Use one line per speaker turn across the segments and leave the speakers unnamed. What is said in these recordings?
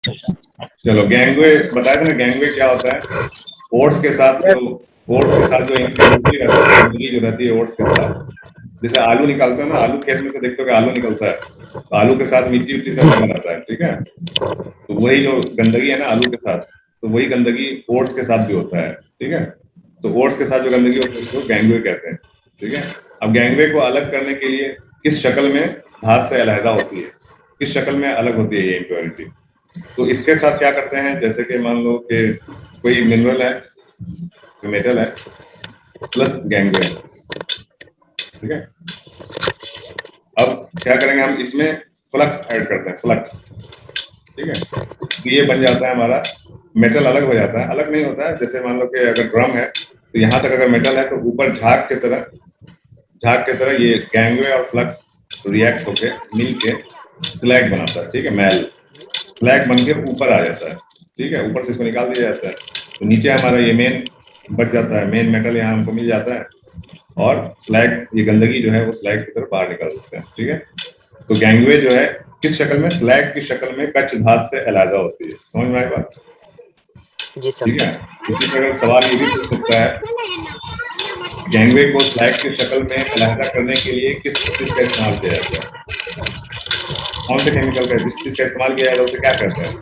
चलो गैंगवे बताया था ना, गैंगवे क्या होता है? ओट्स के साथ जो इम्प्योरिटी रहता है, गंदगी जो रहती है ओट्स के साथ, जैसे आलू निकालते हैं ना, आलू खेत में से देखते हो कि आलू निकलता है, तो आलू के साथ मिट्टी उट्टी सब जमा रहता है, ठीक है? तो वही जो गंदगी है ना आलू के साथ, तो वही गंदगी ओट्स के साथ भी होता है, ठीक है? तो ओट्स के साथ जो गंदगी होती है उसको गैंगवे कहते हैं, ठीक है? अब गैंगवे को अलग करने के लिए किस शक्ल में धात से अलहदा होती है, किस शक्ल में अलग होती है ये इम्प्योरिटी? तो इसके साथ क्या करते हैं, जैसे कि मान लो कि कोई मिनरल है, कोई मेटल है, प्लस गैंगवे, ठीक है? अब क्या करेंगे हम, इसमें फ्लक्स ऐड करते हैं, फ्लक्स, ठीक है? तो ये बन जाता है हमारा, मेटल अलग हो जाता है, अलग नहीं होता है, जैसे मान लो कि अगर ड्रम है तो यहाँ तक अगर मेटल है तो ऊपर झाग की तरह ये गैंगवे और फ्लक्स रिएक्ट होके मिल के स्लैग बनाता है, ठीक है? मैल स्लैग बन के ऊपर आ जाता है, ठीक है? ऊपर से इसको निकाल दिया जाता है, तो नीचे हमारा ये मेन बच जाता है, मेन मेटल यहाँ हमको मिल जाता है, और स्लैग, ये गंदगी जो है वो स्लैग की तरफ बाहर निकाल देते हैं, ठीक है? तो गैंगवे जो है किस शक्ल में, स्लैग की शक्ल में कच्छ धात से अलहदा होती है। समझ में आई बात?
जी सर।
ठीक है। इसी तरह सवाल ये भी पूछ सकता है, गैंगवे को स्लैग की शक्ल में अलहदा करने के लिए किस चीज का इस्तेमाल किया जाता है? कौन से केमिकल का, जिस चीज का इस्तेमाल किया जाता है उसे क्या कहते हैं?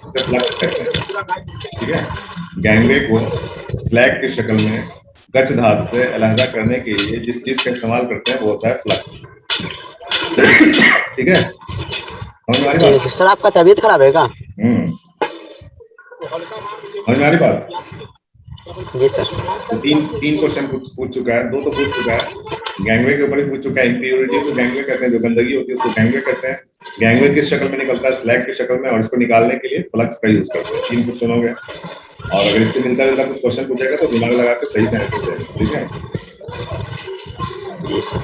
उसे फ्लक्स कहते हैं, ठीक है? गैंगवे को स्लैग की शक्ल में कच्छ धात से अलहदा करने के लिए जिस चीज का इस्तेमाल करते हैं वो होता है फ्लक्स, ठीक है? समझ में आ रही
ठीक है
बात?
सर, आपका तबीयत खराब है क्या?
समझ में आ रही बात?
जी सर।
तो तीन तीन क्वेश्चन पूछ चुका है, दो तो पूछ चुका है, गैंगवे के ऊपर ही पूछ चुका है। इम्प्योरिटी को गैंगवे कहते हैं, जो गंदगी होती है उसको गैंगवे कहते हैं। गैंगवे किस शक्ल में निकलता है? स्लैग की शक्ल में, और इसको निकालने के लिए फ्लक्स का यूज करते हैं। तीन क्वेश्चन हो गए, और अगर इससे मिलता जुलता कुछ क्वेश्चन पूछेगा तो दिमाग लगा के सही से आंसर देना, ठीक है?
जी सर।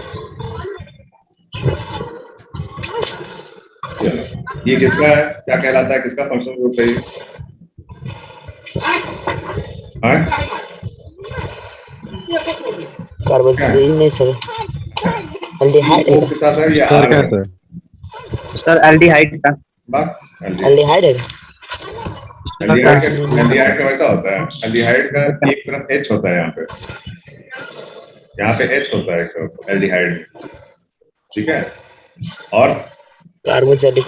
चलो, ये किसका है, क्या कहलाता है, किसका फंक्शन ग्रुप है ये?
कार्बोक्सिल नहीं सर, एल्डिहाइड है
के साथ है या
सर
आर है?
कैसे?
सर एल्डिहाइड का।
बस
एल्डिहाइड है।
एल्डिहाइड का वैसा होता है, एल्डिहाइड का एक तरफ एच होता है, यहाँ पे एच होता है एक तरफ एल्डिहाइड में, ठीक है? और
कार्बोक्सिलिक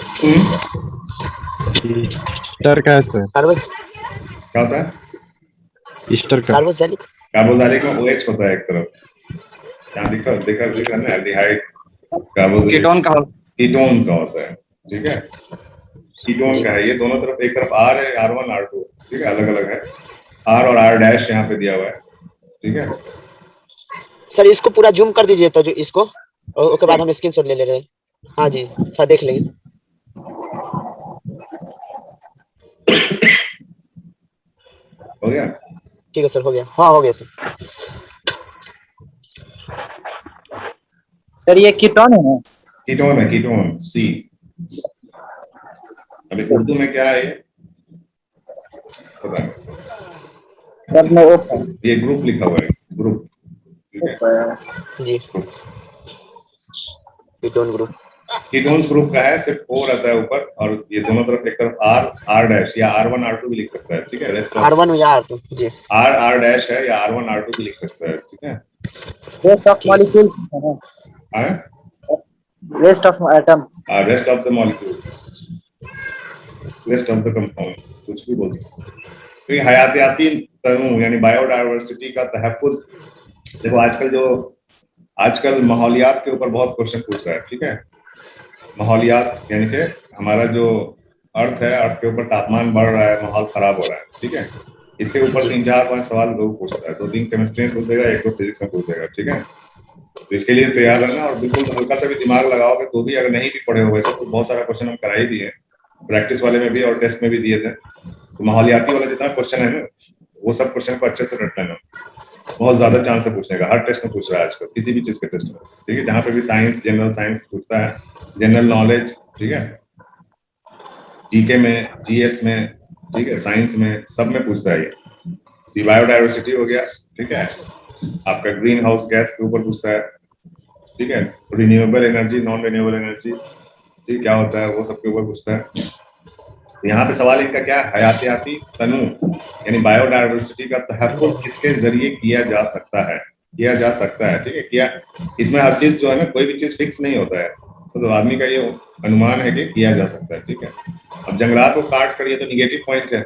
ईस्टर कैसे?
क्या होता है?
ईस्टर का
कार्बोक्सिलिक
कार्बोक्सिलिक में OH होता है एक तरफ, यहाँ दिखा ना, एल्डिहाइड कार्बोक्सिलिक
कीटोन का।
कीटोन का होता है, ठीक है? कीटोन का है ये, दोनों तरफ, एक तरफ R है, R1 R2, ठीक है? अलग अलग है, R और R डैश यहाँ पे दिया हुआ है, ठीक है?
सर इसको पूरा जूम कर दीजिए तो जो इसको, और उसके बाद हम स्क्रीनशॉट ले रहे हैं। हाँ जी सर, देख लेंगे।
हो गया?
ठीक है सर, हो गया। हाँ हो गया सर।
सर ये कीटोन है ना?
कीटोन है, कीटोन C। अभी उर्दू में क्या है ये पता नहीं,
सर में ओपन
ये ग्रुप लिखा हुआ है, ग्रुप, ठीक है?
जी कीटोन ग्रुप।
कीटोन्स ग्रुप का है, सिर्फ O रहता है ऊपर, और ये दोनों तरफ, एक तरफ R डैश या R1 R2 भी लिख सकता है, ठीक है? रेस्ट
R1 या R2 जी,
R डैश है या R1 R2 भी लिख सकता है, ठीक है?
रेस्ट ऑफ मॉलिक्यूल्स है ना? Rest of atom,
rest of the molecules, rest of the compound, कुछ भी बोल सकते हैं। तो ये हयातियाती तनों यानी बायोडायवर्सिटी का तहफ्फुज, देखो आजकल माहौलियात के ऊपर बहुत क्वेश्चन पूछ रहा है, ठीक है? माहौलियात यानी कि हमारा जो अर्थ है, अर्थ के ऊपर तापमान बढ़ रहा है, माहौल खराब हो रहा है, ठीक है? इसके ऊपर 3-4-5 सवाल लोग पूछता है, 2-3 केमिस्ट्री में पूछ देगा, 1-2 फिजिक्स में पूछ देगा, ठीक है? तो इसके लिए तैयार रहना, और बिल्कुल हल्का सा भी दिमाग लगाओगे तो भी, अगर नहीं भी पढ़े हो वैसे तो बहुत सारा क्वेश्चन हम करा ही दिए, प्रैक्टिस वाले में भी और टेस्ट में भी दिए थे। तो माहौलियाती वाला जितना क्वेश्चन है ना, वो सब क्वेश्चन को अच्छे से रट लेना, बहुत ज्यादा चांस है पूछने का, हर टेस्ट में पूछ रहा है आजकल, किसी भी चीज के टेस्ट में, ठीक है? जहाँ पे भी साइंस, जनरल साइंस पूछता है, जनरल नॉलेज, ठीक है? जीके में, जीएस में, ठीक है? साइंस में, सब में पूछता है ये। बायोडायवर्सिटी हो गया, ठीक है? आपका ग्रीन हाउस गैस के ऊपर पूछता है, ठीक है? Renewable energy, non renewable energy, ठीक, क्या होता है वो सबके ऊपर पूछता है। तो यहाँ पे सवाल इनका क्या है, हयातियाती तनु यानी बायोडायवर्सिटी का तहफ्फुज़ किसके जरिए किया जा सकता है, किया जा सकता है, ठीक है। किया, इसमें हर चीज जो है ना, कोई भी चीज फिक्स नहीं होता है, तो आदमी का ये अनुमान है कि किया जा सकता है, ठीक है। अब जंगलात को काट कर, ये तो निगेटिव पॉइंट है,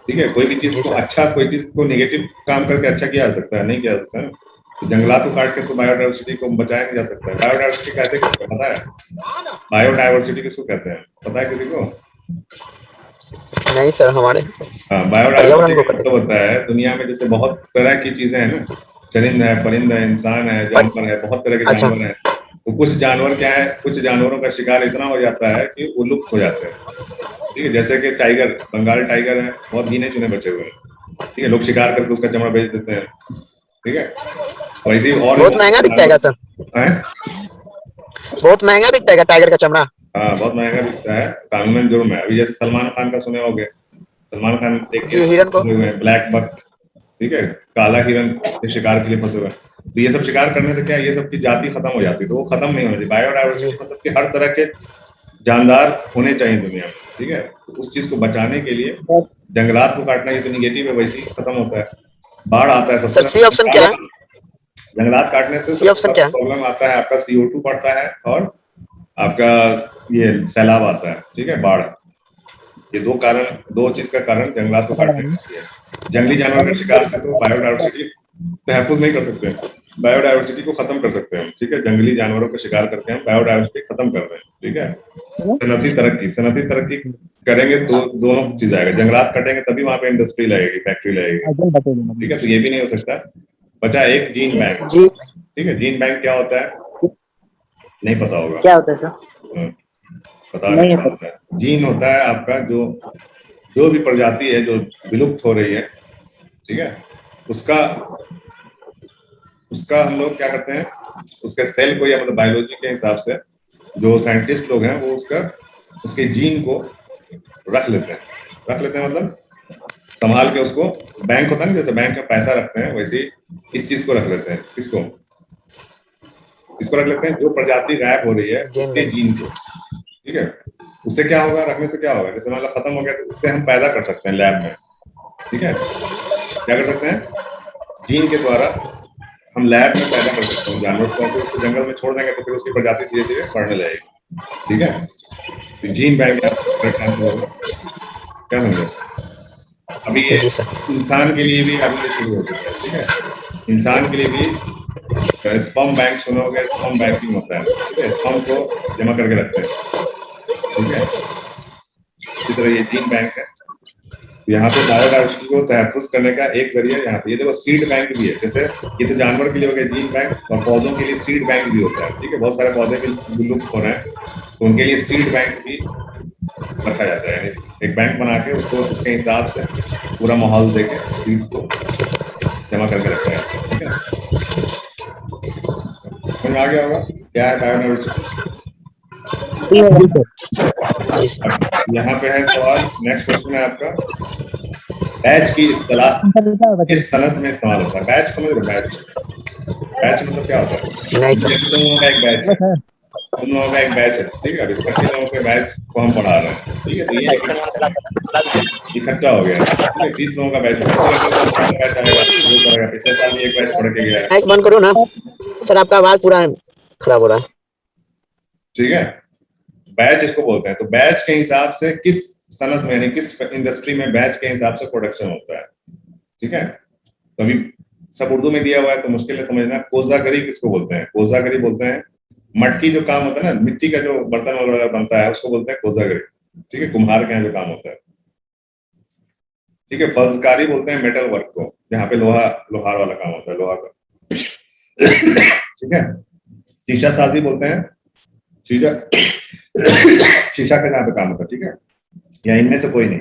ठीक है। कोई भी चीज को अच्छा, कोई चीज को निगेटिव काम करके अच्छा किया जा सकता है, नहीं किया जा सकता है। तो जंगलात को काट के तो बायोडायवर्सिटी को बचाया नहीं जा सकता है। बायोडायवर्सिटी कहते हैं किसको पता है? बायोडायवर्सिटी किसको कहते हैं, पता है किसी को?
नहीं सर, हमारे
हाँ, बायोडायवर्सिटी तो होता है दुनिया में जैसे बहुत तरह की चीजें हैं ना, चरिंद है, परिंद है, इंसान है, जानवर है, बहुत तरह के जानवर हैं। तो कुछ जानवर क्या है, कुछ जानवरों का शिकार इतना हो जाता है कि वो लुप्त हो जाते हैं, ठीक है। जैसे कि टाइगर, बंगाल टाइगर है, बहुत गिने चुने बचे हुए हैं, ठीक है। लोग शिकार करके उसका चमड़ा बेच देते हैं, ठीक है। वैसे और
बहुत महंगा बिकता है सर, बहुत महंगा बिकता है टाइगर का चमड़ा।
हाँ, बहुत महंगा बिकता है, कानूनन जुर्म है। अभी जैसे सलमान खान का सुने होंगे, सलमान खान
हिरन को,
ब्लैक बक, ठीक है, काला हिरन के शिकार के लिए फंसे हुए। तो ये सब शिकार करने से क्या है, ये सब की जाति खत्म हो जाती है, तो वो खत्म नहीं होनी चाहिए। बायोडायवर्सिटी मतलब कि हर तरह के जानदार होने चाहिए दुनिया में, ठीक है। तो उस चीज को बचाने के लिए जंगलात को काटना, ये तो निगेटिव है, वैसे ही खत्म होता है। बाढ़ आता है सबसे,
सी ऑप्शन क्या है?
जंगलात काटने से
सी ऑप्शन क्या
प्रॉब्लम आता है, आपका CO2 बढ़ता है और आपका ये सैलाब आता है, ठीक है, बाढ़। ये दो कारण, दो चीज का कारण जंगलात को काटने का है। जंगली जानवर के शिकार से तो बायोडायवर्सिटी तहफ्फुज़ नहीं कर सकते, बायोडायवर्सिटी को खत्म कर सकते हैं, ठीक है। जंगली जानवरों का शिकार करके हम बायोडायवर्सिटी खत्म कर रहे हैं, ठीक है। सनती तरक्की करेंगे तो दोनों चीज आएगा, जंगलात कटेंगे तभी वहां पे इंडस्ट्री लगेगी, फैक्ट्री लगेगी, ठीक है। तो ये भी नहीं हो सकता। बचा एक जीन बैंक, ठीक है। जीन बैंक क्या होता है, नहीं पता होगा,
क्या होता है सर?
पता नहीं होता है। जीन होता है आपका जो भी प्रजाति है जो विलुप्त हो रही है, ठीक है, उसका हम लोग क्या करते हैं, उसके सेल को, या मतलब बायोलॉजी के हिसाब से जो साइंटिस्ट लोग हैं वो उसके जीन को रख लेते हैं, मतलब संभाल के उसको, बैंक होता है ना, जैसे बैंक में पैसा रखते हैं, वैसे ही इस चीज को रख लेते हैं। किसको रख लेते हैं? जो प्रजाति गायब हो रही है उसके जीन को, ठीक है। उससे क्या होगा, रखने से क्या होगा, जैसे मान लो खत्म हो गया तो उससे हम पैदा कर सकते हैं लैब में, ठीक है। क्या कर सकते हैं, जीन के द्वारा हम लैब में पैदा कर सकते हैं जानवर को, उसको जंगल में छोड़ देंगे तो फिर उसकी प्रजाति धीरे धीरे बढ़ने लगेगी, ठीक है। तो जीन बैंक क्या समझे? अभी ये इंसान के लिए भी अभी शुरू हो चुका है, ठीक है। इंसान के लिए भी स्पर्म बैंक सुनोगे, स्पर्म बैंकिंग होता है, ठीक है। स्पर्म को जमा करके रखते हैं, ठीक है। इसी तरह ये जीन बैंक है। यहाँ पे बायोडायवर्सिटी को तहफ्फुज़ करने का एक जरिया यहाँ पे, ये देखो सीड बैंक भी है। जैसे ये तो जानवर के लिए हो गया जीन बैंक, और पौधों के लिए सीड बैंक भी होता है, ठीक है। बहुत सारे पौधे विलुप्त हो रहे हैं, तो उनके लिए सीड बैंक भी रखा जाता है, यानी एक बैंक बना के उसको उसके हिसाब से पूरा माहौल देके सीड्स को जमा करके रखा है, ठीक है। समझ आ गया होगा क्या है बायोडायवर्सिटी? यहाँ पे है सवाल, नेक्स्ट क्वेश्चन है आपका, बैच की इस्तेलाह किस सनद में इस्तेमाल होता है? बैच समझ रहे हो? बैच मतलब क्या होता है? तुम लोगों का एक बैच है, तुम लोगों का एक बैच है, ठीक है। 25 लोगों के बैच को हम पढ़ा रहे हैं, ठीक है। तो ये इकट्ठा हो गया, ठीक है। 30 लोगों का बैच आएगा, पिछले साल भी एक बैच पढ़ के गया।
बंद करो ना सर, आपका आवाज पूरा खराब हो रहा है, ठीक
है। बैच इसको बोलते हैं। तो बैच के हिसाब से किस सनद में, यानी किस इंडस्ट्री में बैच के हिसाब से प्रोडक्शन होता है, ठीक है। तो अभी सब उर्दू में दिया हुआ है तो मुश्किल है समझना। कोजागरी किसको बोलते हैं? कोजागरी बोलते हैं मटकी जो काम होता है ना, मिट्टी का जो बर्तन वगैरह बनता है उसको बोलते हैं कोजागरी, ठीक है। कुम्हार के यहाँ जो काम होता है, ठीक है। फर्जकारी बोलते हैं मेटल वर्क को, जहाँ पे लोहार वाला काम होता है, लोहा का, ठीक है। शीशा साजी बोलते हैं, शीशा का जहाँ पे काम होता है, ठीक है। या इनमें से कोई नहीं।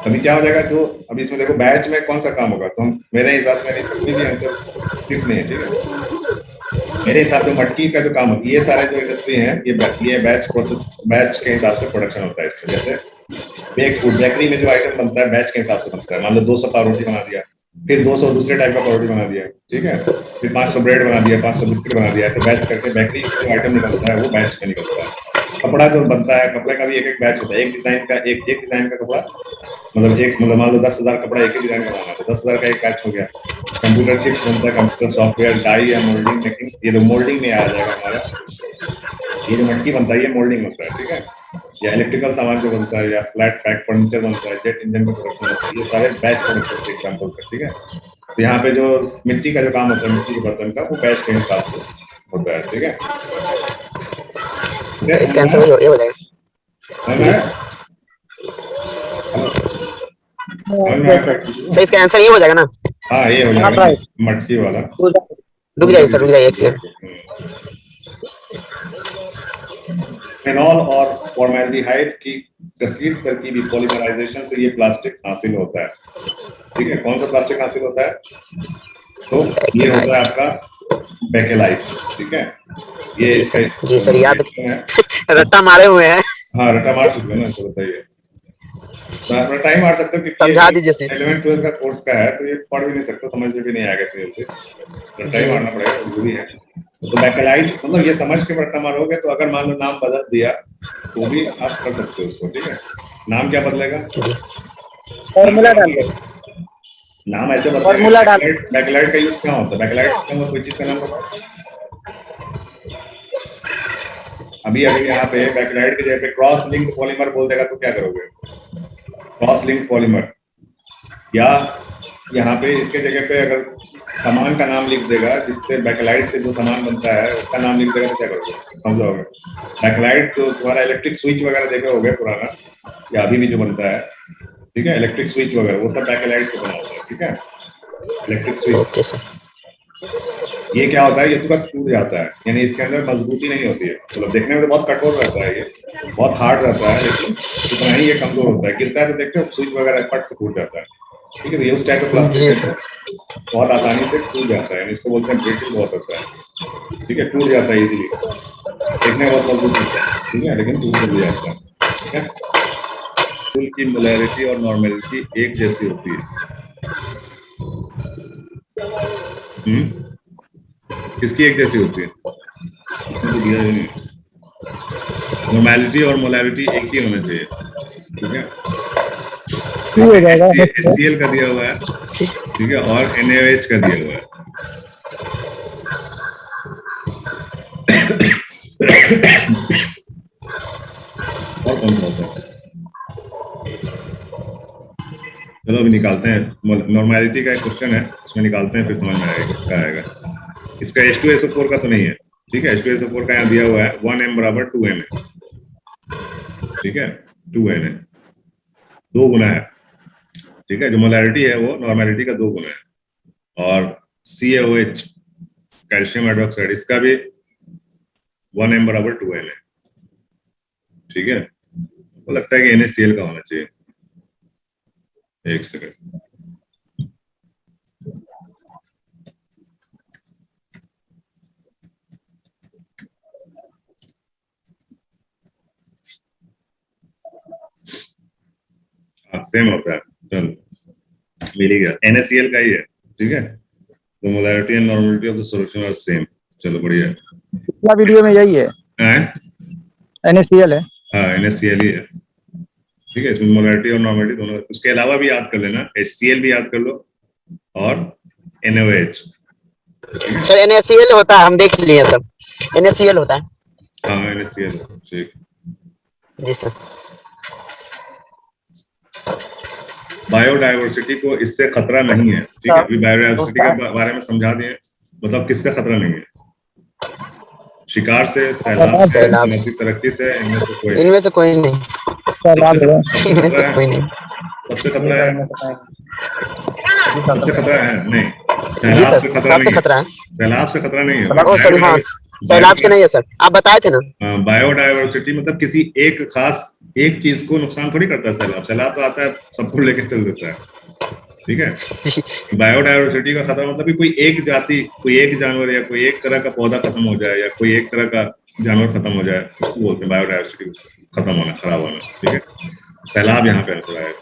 अभी क्या हो जाएगा, जो अभी इसमें देखो बैच में कौन सा काम होगा, तो हम मेरे हिसाब से कोई भी आंसर फिक्स नहीं है, ठीक है। मेरे हिसाब से मटकी का जो काम होता है, ये सारे जो इंडस्ट्री हैं, ये बैच प्रोसेस, बैच के हिसाब से प्रोडक्शन होता है इसमें। जैसे बेक फूड, बेकरी में जो आइटम बनता है बैच के हिसाब से बनता है। मान लो 200 पाव रोटी बना दिया, फिर 200 दूसरे टाइप का रोटी बना दिया, ठीक है। फिर 500 ब्रेड बना दिया, 500 बिस्किट बना दिया, ऐसे बैच करके बेकरी जो आइटम निकलता है वो बैच में निकलता है, कपड़ा जो बनता है, कपड़े का भी एक एक बैच होता है, एक डिजाइन का कपड़ा, मतलब मान लो 10,000 कपड़ा एक ही डिजाइन का बनाना है, तो 10,000 का एक बैच हो गया। कंप्यूटर चिप्स बनता है, कंप्यूटर सॉफ्टवेयर, डाई या मोल्डिंग मेकिंग, ये तो मोल्डिंग में आ जाएगा हमारा। ये जो मटकी बनता है ये मोल्डिंग होता है, ठीक है। या इलेक्ट्रिकल सामान जो बनता है, या फ्लैट पैक फर्नीचर बनता है, जेट इंजन का प्रोडक्शन होता है, ये सारे बैच प्रोडक्शन के एग्जाम्पल है, ठीक है। तो यहाँ पे जो मिट्टी का जो काम होता है, मिट्टी के बर्तन का, वो बैच के हिसाब से होता है, ठीक है।
इसका आंसर ये हो जाएगा। सर इसका आंसर ये हो जाएगा ना?
हाँ ये हो जाएगा, मटकी वाला।
रुक जाइए सर, रुक जाइए एक सेकंड।
फेनॉल और फॉर्मेल्डिहाइड की कसीर तरकीबी पॉलीमराइजेशन से ये प्लास्टिक हासिल होता है, ठीक है। कौन सा प्लास्टिक हासिल होता है? तो ये होता है आपका बेकेलाइट, ठीक है। ये
जी सर याद रट्टा मारे हुए हैं।
हाँ रट्टा मार चुके हैं ना, तो बताइए। मैं टाइम मार सकते हो कि
समझा दीजिए।
11-12 का कोर्स का है, तो ये पढ़ भी नहीं सकते, समझ में भी नहीं आएगा, तो टाइम मारना पड़ेगा, जरूरी है। तो बेकेलाइट मतलब ये समझ के रट्टा मारोगे, तो अगर मान लो नाम बदल दिया तो भी आप कर सकते हो उसको, ठीक है। नाम क्या बदलेगा?
फॉर्मूला डाल दो,
नाम ऐसे बदलेगा।
फॉर्मूला डाल।
बेकेलाइट का यूज कहाँ होता है? बेकेलाइट से क्या कोई चीज का नाम बताओ। अभी अगर यहाँ पे बेकेलाइट की जगह पे क्रॉस लिंक्ड पॉलीमर बोल देगा तो क्या करोगे? Cross linked polymer. या यहाँ पे इसके जगह पे अगर सामान का नाम लिख देगा, जिससे बैकलाइट से जो सामान बनता है उसका नाम लिख देगा, तो क्या करोगे? समझोगे? बैकलाइट तो तुम्हारा इलेक्ट्रिक स्विच वगैरह देखे होगे पुराना, या अभी भी जो बनता है, ठीक है, इलेक्ट्रिक स्विच वगैरह, वो सब बैकलाइट से बना होता है, ठीक है। इलेक्ट्रिक स्विच ये क्या होता है? ये तुरंत टूट जाता है, यानी इसके अंदर मजबूती नहीं होती है, मतलब देखने में तो बहुत कठोर रहता है, ये बहुत हार्ड रहता है, लेकिन उतना ही ये कमजोर होता है। गिरता है तो देखते हो स्विच वगैरह फट से टूट जाता है, ठीक है। तो ये उस टाइप का प्लास्टिक है, बहुत आसानी से टूट जाता है, इसको बोलते हैं ब्रिटल बहुत होता है, ठीक है, टूट जाता है इजीली, देखने में बहुत मजबूत होता है, ठीक है, लेकिन टूट भी जाता है, ठीक है। फूल की मोलैरिटी और नॉर्मेलिटी एक जैसी होती है। किसकी एक जैसी होती है? इसमें तो दिया ही नहीं। नॉर्मेलिटी और मोलैरिटी एक ही होना चाहिए, ठीक है। HCl का दिया हुआ है, ठीक है, और NaOH का दिया हुआ है। और कौन सा होता है? चलो अभी निकालते हैं। नॉर्मेलिटी का एक क्वेश्चन है, उसमें निकालते हैं, फिर समझ में आएगा किसका आएगा। इसका H2SO4 का तो नहीं है, ठीक है। H2SO4 का यहाँ दिया हुआ है 1m बराबर 2n है, ठीक है, 2n है, 2 गुना है, ठीक है। जो मोलैरिटी है वो नॉर्मेलिटी का 2 गुना है। और CaOH कैल्शियम हाइड्रोक्साइड, इसका भी 1m बराबर 2n है, ठीक है। तो लगता है कि NaCl का होना चाहिए। एक सेकंड, सेम होता है, चलो मिल ही गया, NaCl का ही है, ठीक है। तो molarity and normality of the solution are same, चलो बढ़िया है।
पिछला वीडियो में यही है, NaCl है।
हाँ NaCl ही है, ठीक है। इसमें मोलैरिटी और नॉर्मेलिटी दोनों, उसके अलावा भी याद कर लेना, HCl भी याद कर लो और NaOH।
सर NaCl होता है, हम देख लिए सब, NaCl होता है।
हाँ NaCl, ठीक
जी सर।
बायोडायवर्सिटी को इससे खतरा नहीं है, ठीक है। अभी बायोडायवर्सिटी के बारे में समझा दिए, मतलब किससे खतरा नहीं है? शिकार से, सैलाब से, सामाजिक तरक्की से, इनमें से कोई नहीं। सबसे खतरा है नहीं, सैलाब से खतरा नहीं है, सैलाब से खतरा नहीं है,
सैलाब से नहीं है सर, आप बताए थे ना।
बायोडायवर्सिटी मतलब किसी एक चीज को नुकसान थोड़ी करता है सैलाब तो आता है सबको लेके चल देता है, ठीक है। बायोडायवर्सिटी का खतरा मतलब कि कोई एक जाति, कोई एक जानवर या कोई एक तरह का पौधा खत्म हो जाए, या कोई एक तरह का जानवर खत्म हो जाए, उसको बोलते हैं बायोडायवर्सिटी खत्म होना, खराब होना, ठीक है। सैलाब यहाँ पे आंसर आएगा,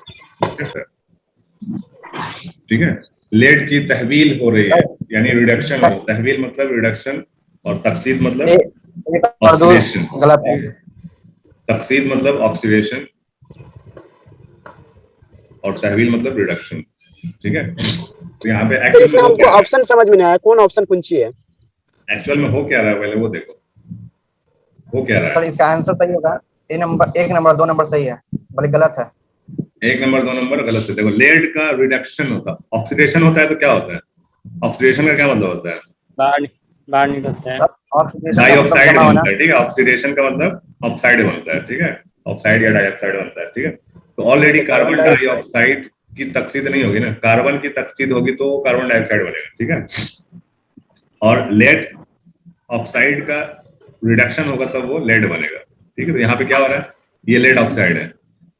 ठीक है। लेड की तहवील हो रही है, यानी रिडक्शन हो, तहवील मतलब रिडक्शन और तकसीद मतलब ऑक्सीडेशन,
गलत है।
तकसीद मतलब ऑक्सीडेशन और तहवील मतलब रिडक्शन। ठीक है, तो यहाँ पे
सर
एक्चुअल
इसमें
में हो
हमको
क्या रहा
ऑप्शन समझ में नहीं आया, कौन ऑप्शन कौन सी है?
है, एक्चुअल में हो क्या रहा है पहले वो देखो, हो क्या रहा
सर
है।
इसका आंसर सही होगा, एक नंबर 2 नंबर सही है, बल्कि गलत है।
1 नंबर 2 नंबर गलत है। देखो लेड का रिडक्शन होता है, ऑक्सीडेशन होता है तो क्या होता है, ऑक्सीडेशन का क्या मतलब होता है,
बाहर बाहर निकलता है।
सर ऑक्सीडेशन का मतलब
डाइऑक्साइड
जमा होना।
बनता है। ठीक है, ऑक्सीडेशन का मतलब ऑक्साइड बनता है। ठीक है, ऑक्साइड या डाइऑक्साइड बनता है। ठीक है, तो ऑलरेडी कार्बन डाइऑक्साइड की तकसीद नहीं होगी ना, कार्बन की तकसीद होगी तो कार्बन डाइऑक्साइड बनेगा। ठीक है, और लेड ऑक्साइड का रिडक्शन होगा तब वो लेड बनेगा। ठीक है, तो यहाँ पे क्या हो रहा है, ये लेड ऑक्साइड है,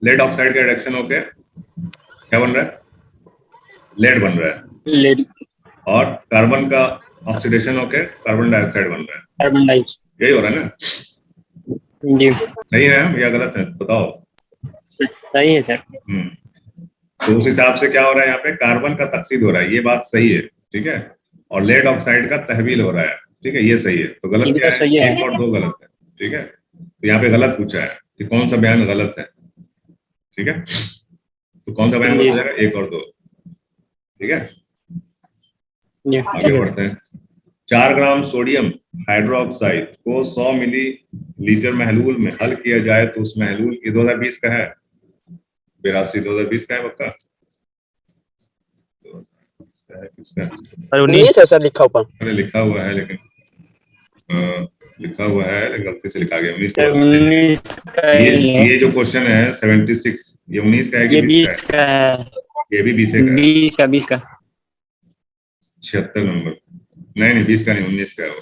लेड ऑक्साइड का रिडक्शन होके क्या बन रहा है, लेड बन रहा है,
लेड
और कार्बन का ऑक्सीडेशन होके कार्बन डाइऑक्साइड बन रहा है।
Carbon dioxide.
यही हो रहा है ना,
जी
सही है या गलत है बताओ।
सही है सर।
तो उस हिसाब से क्या हो रहा है, यहाँ पे कार्बन का तकसीद हो रहा है, ये बात सही है। ठीक है, और लेड ऑक्साइड का तहवील हो रहा है। ठीक है, ये सही है। तो
ये
गलत
भी
क्या
तो
है,
सही है।
1 और 2 गलत है। ठीक है, तो यहाँ पे गलत पूछा है कि कौन सा बयान गलत है। ठीक है, तो कौन सा बयान
जी।
गलत है, 1 और 2। ठीक है,
जी
आगे बढ़ते हैं। 4 ग्राम सोडियम हाइड्रोक्साइड को 100 मिलीलीटर महलूल में हल किया जाए तो उस महलूल की 2020 का है, 2020 का है पक्का, किसका,
और
19 है सर लिखा ऊपर।
अरे लिखा हुआ है लेकिन लिखा हुआ है लेकिन गलती से लिखा गया 19
सर 19 का ही है।
ये जो क्वेश्चन है 76, ये 19 का है कि
ये
20 का
20 का है।
है, ये भी 20 का है।
20 का
76 नंबर, नहीं 20 का नहीं, 19 का है वो।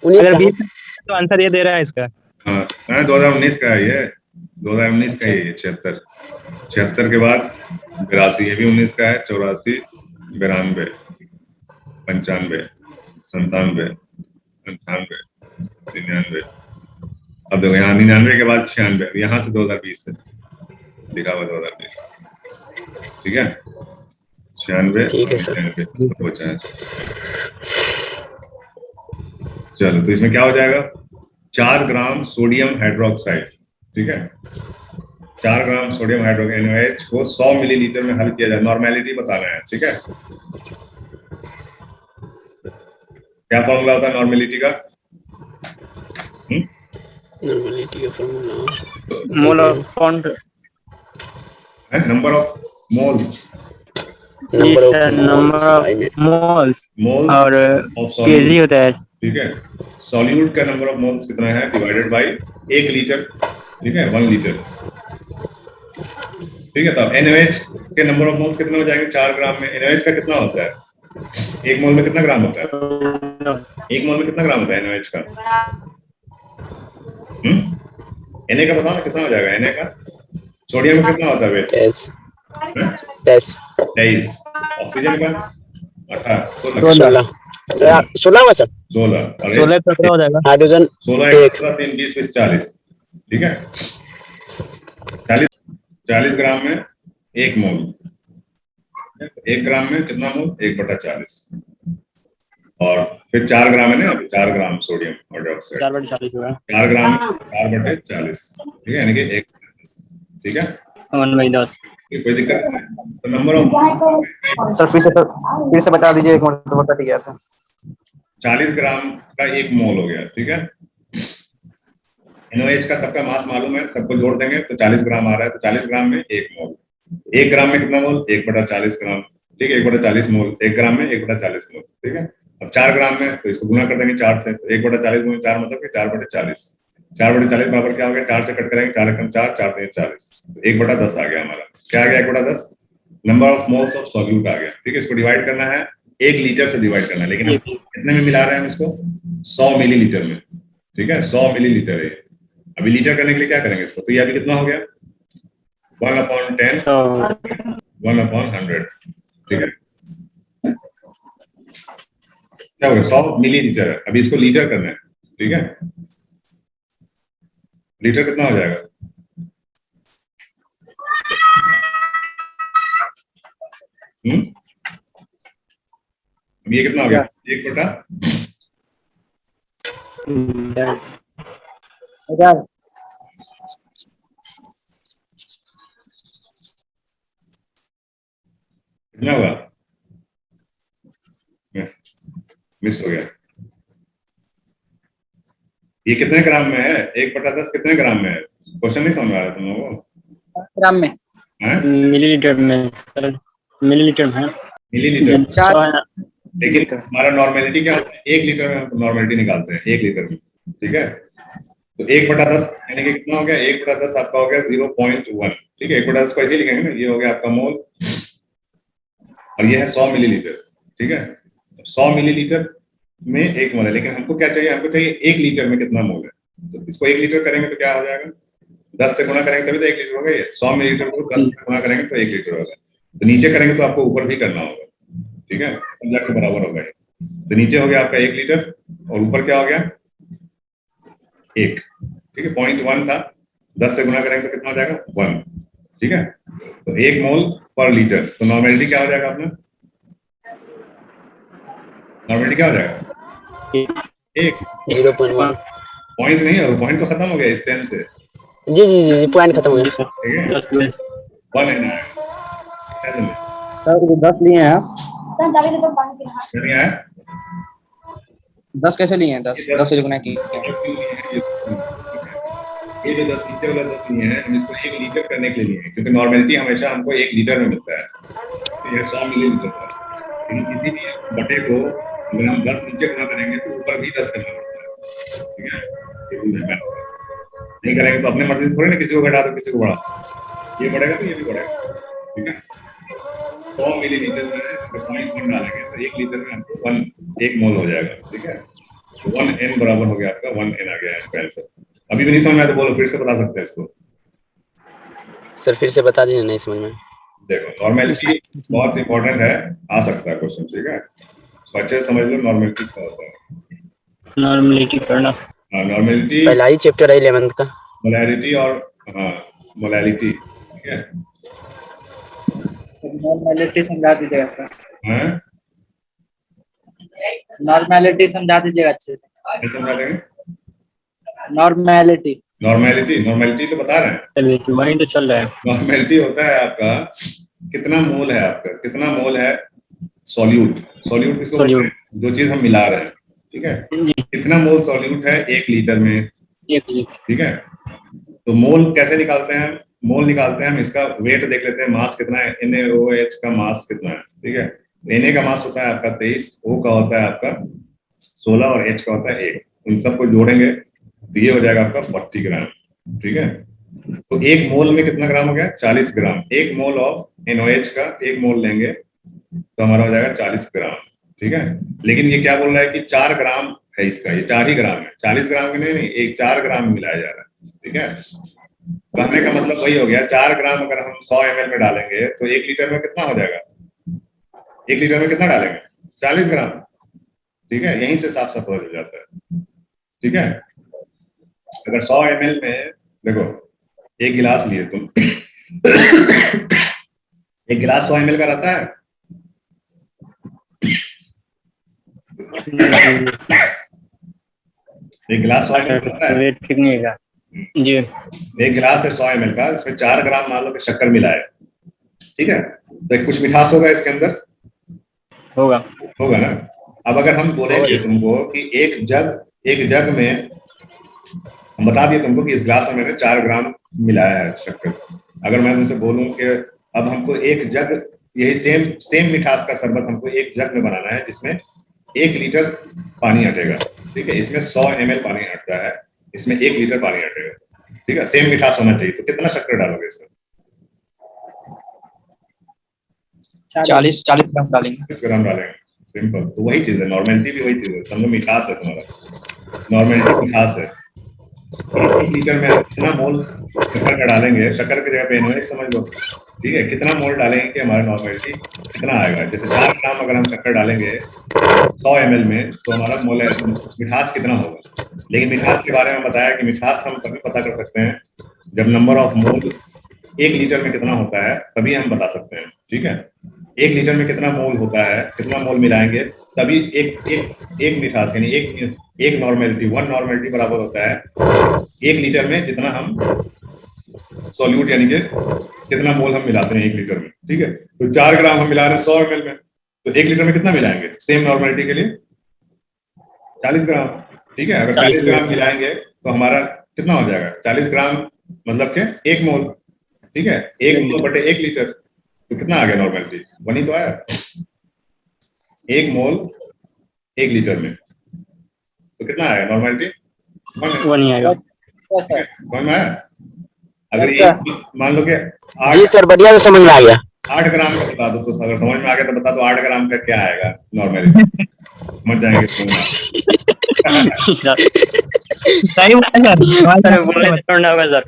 19
अगर
का है।
20 तो आंसर ये दे रहा है इसका।
हाँ 2019 का है ये, 2019 का ही है 76 के बाद 82, ये भी 19 का है, 84, 92, 95, 97, 98, 99। अब देखो यहाँ 99 के बाद 96, यहाँ से 2020 से लिखा हुआ 2020। ठीक है, 96
ठीक
और
है सर।
99 बचा है। चलो तो इसमें क्या हो जाएगा, 4 ग्राम सोडियम हाइड्रोक्साइड। ठीक है, 4 ग्राम सोडियम हाइड्रोक्साइड NaOH को 100 मिलीलीटर में हल किया जाए, नॉर्मेलिटी बताना है। ठीक है, क्या फॉर्मूला होता है नॉर्मेलिटी का,
नॉर्मलिटी का formula
mole of point.
Number of moles,
number of
number of moles
moles
और
ऑफ
केजी
सॉल्यूट।
होता है।
ठीक है, सॉल्यूट का नंबर ऑफ मोल्स कितना है डिवाइडेड बाय 1 लीटर। ठीक है, 1 लीटर। ठीक है, तो NaOH के नंबर ऑफ मोल्स कितने हो जाएंगे 4 ग्राम में, NaOH का कितना होता है, 1 मोल में कितना ग्राम होता है, 1 मोल में कितना ग्राम होता है NaOH का, Na का बताओ ना कितना हो जाएगा, Na का, सोडियम में कितना होता है वेट, 23, ऑक्सीजन का 18,
16 16 हुआ सर,
16 और
16 17 हो जाएगा।
हाइड्रोजन
16
एक
17 3 20 20 40। ठीक है, 40 ग्राम में 1 मोल, 1 ग्राम में कितना मोल, 1/40, और फिर 4 ग्राम है ना, 4 ग्राम सोडियम हाइड्रोक्साइड,
4/40 होगा।
4 ग्राम 4/40। ठीक है, यानी कि 1। ठीक है,
1/10।
कोई दिक्कत नहीं। तो नंबर ऑफ
सर फिर से बता दीजिए, एक मिनट तो बता गया था।
40 ग्राम का 1 मोल हो गया। ठीक है, NaOH का सबका मास मालूम है, सबको जोड़ देंगे तो 40 ग्राम आ रहा है, तो 40 ग्राम में 1 मोल, 1 ग्राम में कितना मोल, 1/40 ग्राम। ठीक है, 1/40 मोल, 1 ग्राम में 1/40 मोल। ठीक है, अब 4 ग्राम में तो इसको गुना कर देंगे 4 से, तो 1/40 गुना 4 मतलब कि 4/40, 4/40 बराबर क्या हो गया, 4 से कट करेंगे, 4 एकम 4, 4 3 40, 1/10 आ गया हमारा। क्या आ गया 1/10, number of moles of solute आ गया। ठीक है, इसको डिवाइड करना है 1 लीटर से डिवाइड करना है, लेकिन हम कितने में मिला रहे हैं हम इसको, 100 मिलीलीटर में। ठीक है, 100 मिलीलीटर है। अभी लीटर करने के लिए क्या करेंगे इसको, तो ये अभी कितना हो गया 1/10, 1/100। ठीक है, क्या हो गया 100 मिलीलीटर है, अभी इसको लीटर करना है। ठीक है, लीटर कितना हो जाएगा, अब ये कितना हो गया 1/,
1000
कितना हुआ? मिस हो गया। ये कितने ग्राम में है? 1/10 कितने ग्राम में है? क्वेश्चन नहीं समझ आ रहा तुम लोगों को?
ग्राम में,
मिलीलीटर में सर, मिलीलीटर में है।
मिलीलीटर।
4
लेकिन हमारा नॉर्मेलिटी क्या होता है? 1 लीटर में हम नॉर्मेलिटी निकालते हैं, 1 लीटर में। ठीक है, तो 1/10 यानी कि कितना हो गया? 1/10 आपका हो गया 0.1। ठीक है, 1/10 को ऐसे ही लिखेंगे ना, ये हो गया आपका मोल और ये है 100 मिलीलीटर। ठीक है, 100 मिलीलीटर में 1 मोल है, लेकिन हमको क्या चाहिए? हमको चाहिए 1 लीटर में कितना मोल है। तो इसको 1 लीटर करेंगे तो क्या हो जाएगा? 10 से गुणा करेंगे तभी तो 1 लीटर होगा। ये 100 मिलीलीटर को 10 से गुणा करेंगे तो 1 लीटर होगा। तो नीचे करेंगे तो आपको ऊपर भी करना होगा। ठीक है, 50 के बराबर होगा। तो नीचे हो गया आपका 1 लीटर और ऊपर क्या हो गया? 1। ठीक है, 0.1 था, 10 से गुणा करेंगे तो कितना हो जाएगा? 1। ठीक है, तो 1 मोल पर लीटर। तो नॉर्मेलिटी क्या हो जाएगा अपना? नॉर्मेलिटी क्या हो जाएगा? 1।
0.1।
पॉइंट नहीं है, पॉइंट तो खत्म हो गया इस 10 से।
जी जी जी, पॉइंट खत्म हो गया।
ठीक है,
10 में
1 है ना? कैसे में?
सर 10 लिए हैं आप?
नहीं आया?
10 कैसे लिए हैं? 10 से गुना की।
10 के लिए है ये जो 10 नीचे वाला 10 लिए है, हम इसको 1 लीटर करने के लिए है, क्योंकि नॉर्मेलिटी हमेशा हमको 1 लीटर में मिलता है। तो ये 100 मिलीलीटर का, लेकिन इसीलिए बटे को अगर हम 10 नीचे गुना करेंगे तो ऊपर भी 10 करना पड़ता है। ठीक है, ये रूल है। नहीं करेंगे तो अपने मर्जी से थोड़ी ना किसी को घटा दो किसी को बढ़ा, ये बढ़ेगा तो ये भी बढ़ेगा। ठीक है, 100 मिलीलीटर में अगर 0.1 डालेंगे तो 1 लीटर में आपको 1 मोल हो जाएगा। ठीक है, तो 1n बराबर हो गया आपका, 1n आ गया है आंसर। अभी भी नहीं समझ में आया तो बोलो, फिर से बता सकते हैं इसको।
सर फिर से बता दीजिए, नहीं समझ में।
देखो, नॉर्मेलिटी बहुत इंपॉर्टेंट है, आ सकता है क्वेश्चन। ठीक है, तो अच्छे से समझ लो नॉर्मेलिटी क्या होता है।
नॉर्मलिटी करना।
नॉर्मेलिटी,
पहला ही चैप्टर है 11th का।
मोलैरिटी और मोलैलिटी। ठीक है,
नॉर्मेलिटी समझा दीजिएगा सर।
हाँ
नॉर्मेलिटी समझा दीजिएगा अच्छे से।
कैसे समझा देंगे?
नॉर्मेलिटी
नॉर्मेलिटी तो बता रहे हैं।
चलिए तो वही तो चल रहा है।
नॉर्मेलिटी होता है आपका कितना मोल है, आपका कितना मोल है सॉल्यूट। सॉल्यूट किसको बोलते हैं? जो चीज हम मिला रहे हैं। ठीक है, कितना मोल सॉल्यूट है 1 लीटर में।
1 लीटर।
ठीक है, तो मोल कैसे निकालते हैं? मोल निकालते हैं हम, इसका वेट देख लेते हैं, मास कितना है, NaOH का मास कितना है। ठीक है, Na का मास होता है आपका 23, O का होता है आपका 16 और H का होता है 1। इन सबको जोड़ेंगे तो ये हो जाएगा आपका 40 ग्राम। ठीक है, तो 1 मोल में कितना ग्राम हो गया? 40 ग्राम। 1 मोल ऑफ NaOH का 1 मोल लेंगे तो हमारा हो जाएगा 40 ग्राम। ठीक है, लेकिन ये क्या बोल रहा है कि 4 ग्राम है इसका, ये 4 ही ग्राम है, 40 ग्राम के नहीं, एक 4 ग्राम मिलाया जा रहा है। ठीक है, कहने का मतलब वही हो गया, 4 ग्राम अगर हम 100 ml में डालेंगे तो 1 लीटर में कितना हो जाएगा? 1 लीटर में कितना डालेंगे? 40 ग्राम। ठीक है, यहीं से साफ साफ हो जाता है। ठीक है, अगर 100 ml में देखो, एक गिलास लिए तुम एक गिलास 100 ml का रहता है। एक गिलास 100 ml का रहता है।
वेट ठीक नहीं है जी।
एक गिलास है 100 ml का, इसमें 4 ग्राम मान लो कि शक्कर मिला है। ठीक है, तो कुछ मिठास होगा इसके अंदर, होगा ना। अब अगर हम बोलेंगे तुमको कि एक जग में, हम बता दिए तुमको कि इस गिलास में मैंने 4 ग्राम मिलाया है शक्कर। अगर मैं तुमसे बोलूं कि अब हमको एक जग, यही सेम मिठास का शरबत हमको एक जग में बनाना है जिसमें 1 लीटर पानी हटेगा। ठीक है, इसमें 100 ml पानी हटता है, इसमें 1 लीटर पानी हटेगा। ठीक है, सेम मिठास होना चाहिए, तो कितना शक्कर डालोगे इसमें?
40 ग्राम डालेंगे।
ग्राम डालेंगे, सिंपल। तो वही चीज है, नॉर्मेलिटी भी वही चीज है, समझो मिठास है तुम्हारा, नॉर्मेलिटी मिठास है। 1 लीटर में कितना मोल शक्कर का डालेंगे, शक्कर की जगह पे NaOH समझ लो। ठीक है, कितना मोल डालेंगे कि हमारा नॉर्मेलिटी कितना आएगा? जैसे 4 ग्राम अगर हम शक्कर डालेंगे 100 ml में तो हमारा मोल मिठास कितना होगा। लेकिन मिठास के बारे में बताया कि मिठास हम तभी पता कर सकते हैं जब नंबर ऑफ मोल 1 लीटर में कितना होता है, तभी हम बता सकते हैं। ठीक है, 1 लीटर में कितना मोल होता है, कितना मोल मिलाएंगे तभी एक एक एक मिठास यानी एक नॉर्मेलिटी, वन नॉर्मेलिटी बराबर होता है 1 लीटर में जितना हम सॉल्यूट यानी कि कितना मोल हम मिलाते हैं 1 लीटर में। ठीक है, तो 4 ग्राम हम मिला रहे हैं 100 ml में, तो 1 लीटर में कितना मिलाएंगे सेम नॉर्मेलिटी के लिए? 40 ग्राम। ठीक है, अगर 40 ग्राम मिलाएंगे तो हमारा कितना हो जाएगा? 40 ग्राम मतलब के 1 मोल। ठीक है, 1 मोल बटे 1 लीटर, तो कितना आ गया नॉर्मेलिटी? 1 ही तो आया। 1 मोल 1 लीटर में, तो कितना आया नॉर्मेलिटी?
1 ही आएगा।
समझ में आया? अगर
Yes,
ये मान लो कि
जी सर, बढ़िया से समझ में आ गया।
8 ग्राम का बता दो, तो अगर समझ में आ गया तो बता दो 8 ग्राम का क्या आएगा नॉर्मली, समझ जाएंगे समझ में।
सर
सही बात है सर।
सर बोलने से थोड़ा होगा सर,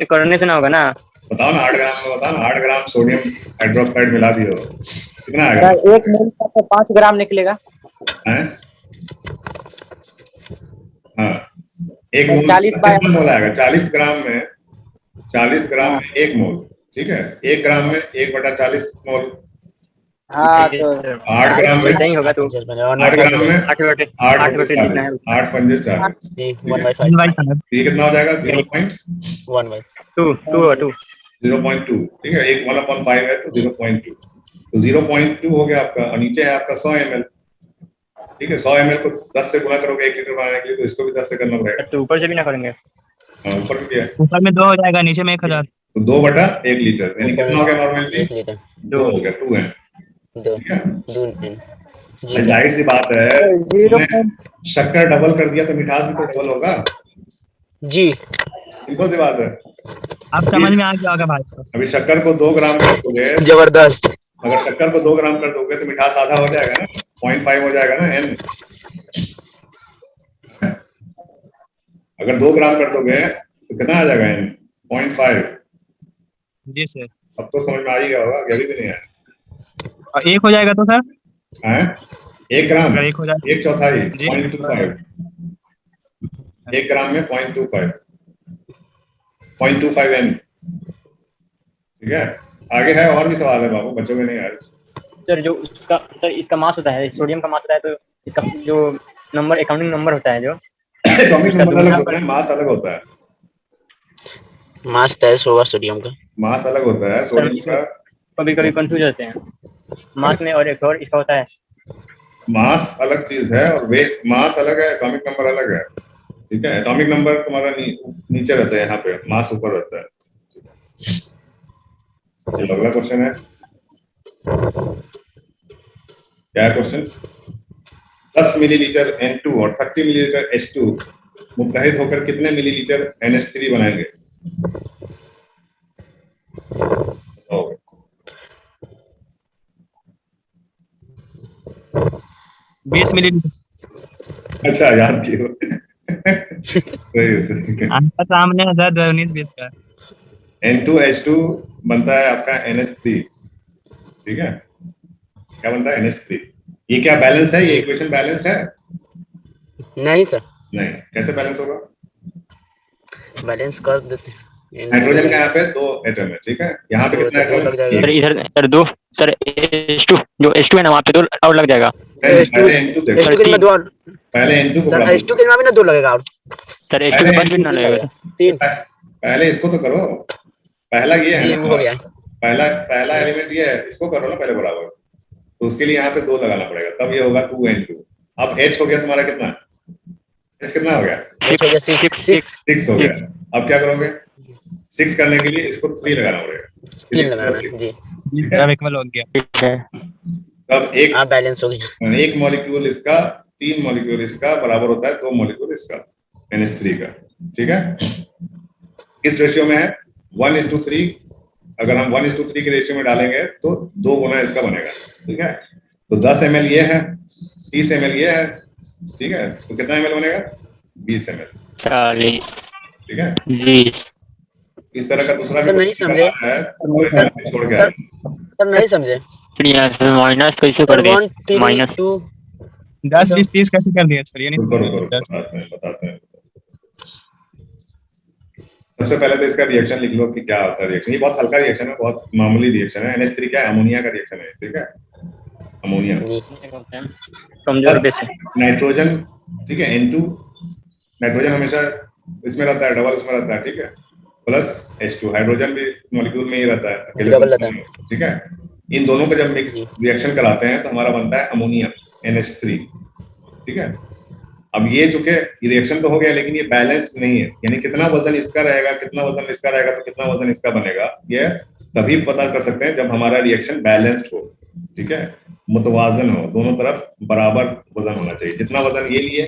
करने से ना होगा ना।
बताओ ना 8 ग्राम का, बताओ ना 8 ग्राम सोडियम हाइड्रोक्साइड मिला दियो कितना आएगा?
सर 1 मोल का तो 5 ग्राम निकलेगा।
हैं? हाँ, 1 मोल
40
कितना मोल आएगा? 40 ग्राम में 1 मोल। ठीक है, 1 ग्राम में 1/40 मोल।
हाँ तो
8 ग्राम में
सही होगा तो
8 ग्राम में
8 बटे
8
8 बटे जितना है
8 पंजे 40।
जी 1/5
ये कितना हो जाएगा?
1/2
2
0.2। ठीक है, 1/5 है तो 0.2, तो 0.2 हो गया आपका। और नीचे है आपका 100 ml। ठीक है, 100 ml को 10 से गुणा करोगे 1 लीटर बनाने के लिए, तो इसको भी 10 से करना पड़ेगा।
तो ऊपर से भी ना करेंगे?
ऊपर भी किया,
ऊपर में 2 हो जाएगा, नीचे में 1000।
तो 2/1 लीटर यानी कितना हो गया नॉर्मली?
1 लीटर
2 हो गया, 2 है।
2
ठीक है,
2 जी सर।
जाहिर सी बात है,
0.
तुमने शक्कर डबल कर दिया तो मिठास भी तो डबल होगा।
जी
सिंपल सी बात है।
आप समझ में आ गया होगा भाई को।
अभी शक्कर को 2 ग्राम कर दोगे,
जबरदस्त।
अगर शक्कर को 2 ग्राम कर दोगे तो मिठास आधा हो जाएगा ना, 0.5 हो जाएगा ना n। अगर 2 ग्राम कर दोगे तो कितना आ जाएगा n? 0.5।
जी सर।
अब तो समझ में आ ही गया होगा, अभी भी नहीं आया।
और 1 हो जाएगा तो सर?
हैं? 1 ग्राम
अगर 1 हो जाए
1/4
जी।
0.25। 1 ग्राम में 0.25 n। ठीक है, आगे है और भी सवाल है बाबू, बच्चों के नहीं आज।
सर जो इसका मास होता है, सोडियम का मास होता है, तो इसका जो नंबर अकाउंटिंग नंबर होता है जो
एटॉमिक नंबर अलग होता है, मास अलग होता है।
मास 23 होगा सोडियम का।
मास अलग होता है सोडियम का।
कभी कभी कंफ्यूज होते हैं मास में, और एक और इसका होता है।
मास अलग चीज है और वेट, मास अलग है, एटॉमिक नंबर अलग है। ठीक है, एटॉमिक नंबर तुम्हारा नीचे रहता है, यहाँ पे मास ऊपर रहता है। ये अगला क्वेश्चन है, क्या है क्वेश्चन? 10 मिलीलीटर N2 और 30 मिलीलीटर H2 मुत्तहिद होकर कितने मिलीलीटर NH3 बनाएंगे?
20 मिलीलीटर।
अच्छा, याद किए। सही है, सही है।
आपका सामने है सर 19-20 का।
N2H2 बनता है आपका NH3। ठीक है, क्या बनता है? NH3। ये क्या बैलेंस है? ये इक्वेशन बैलेंस्ड है?
नहीं सर,
नहीं, कैसे बैलेंस होगा?
बैलेंस कर देते हैं।
हाइड्रोजन का यहाँ पे 2 एटम है। ठीक है, यहाँ पे कितना
दो लग जाएगा।
सर इधर सर 2, सर H2 जो H2 है ना, वहाँ पे 2 और लग जाएगा।
पहले N2 देखो,
H2 के में 2 और
पहले N2 को
सर,
बराबर
H2 के में भी ना 2 लगेगा और
सर H2 के पास भी ना लगेगा।
3
पहले इसको तो करो, पहला ये है
जी
ना,
हो गया।
पहला एलिमेंट ये है, इसको करो ना पहले बराबर, तो उसके लिए यहाँ पे 2 लगाना पड़ेगा, तब ये होगा 2N2। अब H हो गया तुम्हारा कितना? H कितना हो गया?
H हो गया 6
6 हो गया। अब क्या करोगे? 6 करने के लिए इसको 3 लगाना पड़ेगा।
3 लगाना है जी।
अब इक्वल हो गया।
ठीक है,
तब एक
हाँ बैलेंस हो गया।
एक मॉलिक्यूल इसका, 3 मॉलिक्यूल इसका बराबर होता है 2 मॉलिक्यूल इसका, NH3 का। ठीक है, किस रेशियो में है? 1:3। अगर हम 1:3 के रेशियो में डालेंगे तो 2 गुना इसका बनेगा। ठीक है, तो 10 ml ये है, 30 ml ये है। ठीक है, तो कितना ml बनेगा? 20 ml।
40
ठीक है,
20।
इस तरह का दूसरा
सर नहीं समझे।
है, छोड़ के आए।
सर नहीं समझे।
यहाँ से माइनस कैसे कर दिए?
1 3
माइनस
2
10 20 30 कैसे कर दिया सर? ये
रुको
नहीं
रुको रुको, बताते हैं। सबसे पहले तो इसका रिएक्शन लिख लो कि क्या होता है रिएक्शन। ये बहुत हल्का रिएक्शन है, बहुत मामूली रिएक्शन है। NH3 क्या है? अमोनिया का रिएक्शन है। ठीक है, अमोनिया
जी
कमजोर बेस है।
नाइट्रोजन, ठीक है, N2 नाइट्रोजन हमेशा इसमें रहता है, डबल इसमें रहता है, ठीक है, प्लस H2 हाइड्रोजन भी मॉलिक्यूल में ही रहता है, अकेले
डबल रहता है।
ठीक है। इन दोनों को जब मिक्स
जी
रिएक्शन कराते हैं तो हमारा बनता है अमोनिया NH3, ठीक है। अब ये चूंकि रिएक्शन तो हो गया लेकिन ये बैलेंस नहीं है, यानी कितना वजन इसका रहेगा, कितना वजन इसका रहेगा, तो कितना वजन इसका बनेगा, ये तभी पता कर सकते हैं जब हमारा रिएक्शन बैलेंस्ड हो, ठीक है, मुतवाजन हो, दोनों तरफ बराबर वजन होना चाहिए। जितना वजन ये लिए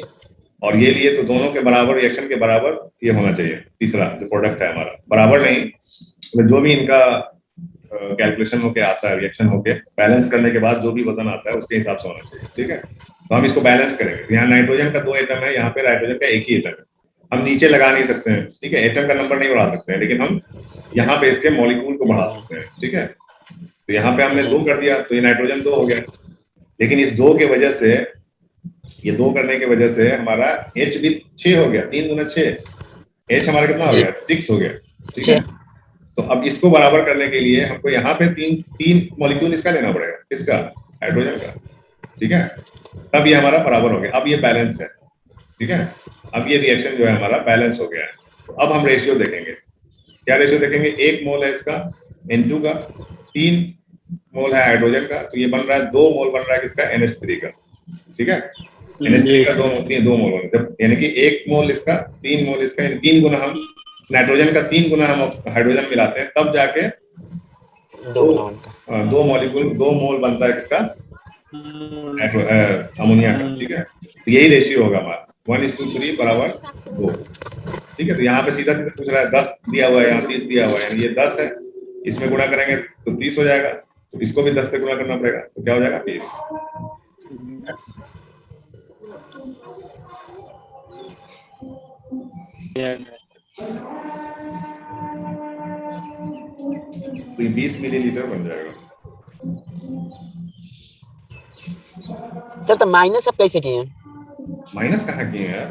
और ये लिए तो दोनों के बराबर, रिएक्शन के बराबर ये होना चाहिए। तीसरा जो प्रोडक्ट है हमारा, बराबर नहीं तो जो भी इनका कैलकुलेशन होके आता है, रिएक्शन होके बैलेंस करने के बाद जो भी वजन आता है उसके हिसाब से होना चाहिए, ठीक है। तो हम इसको बैलेंस करेंगे। यहाँ नाइट्रोजन का 2 एटम है, यहाँ पे नाइट्रोजन का एक ही एटम है, हम नीचे लगा नहीं सकते हैं, ठीक है, एटम का नंबर नहीं बढ़ा सकते हैं, लेकिन हम यहाँ पे इसके मॉलिक्यूल को बढ़ा सकते हैं, ठीक है। तो यहाँ पे हमने 2 कर दिया तो ये नाइट्रोजन 2 हो गया, लेकिन इस 2 के वजह से, ये 2 करने की वजह से हमारा H भी 6 हो गया, 3 गुना 6, H हमारा कितना हो गया, 6 हो गया, ठीक है। तो अब इसको बराबर करने के लिए हमको यहाँ पे तीन मॉलिक्यूल इसका लेना पड़ेगा, किसका, हाइड्रोजन का, ठीक है, तब ये हमारा बराबर हो गया। अब ये बैलेंस है, ठीक है, अब ये रिएक्शन जो है हमारा बैलेंस हो गया है। तो अब हम रेशियो देखेंगे, क्या रेशियो देखेंगे, 1 मोल है इसका N2 का, 3 मोल है हाइड्रोजन का, तो ये बन रहा है 2 मोल बन रहा है किसका, NH3 का, ठीक है। NH3 का 2 मोल, जब यानी कि 1 मोल इसका 3 मोल इसका, यानी 3 गुना हम नाइट्रोजन का 3 गुना हम हाइड्रोजन मिलाते हैं तब जाके 2 मॉलिक्यूल 2 मोल बनता है किसका, अमोनिया का, ठीक है। तो यही रेशियो होगा हमारा 1:3 बराबर 2, ठीक है। तो यहाँ पे सीधा सीधा पूछ रहा है 10 दिया हुआ है, यहाँ 30 दिया हुआ है, ये 10 है, इसमें गुणा करेंगे तो 30 हो जाएगा, तो इसको भी 10 से गुणा करना पड़ेगा, तो क्या हो जाएगा 20। तो ये 20 मिलीलीटर बन जाएगा।
सर तो माइनस आप कैसे किए?
माइनस कहाँ किए यार,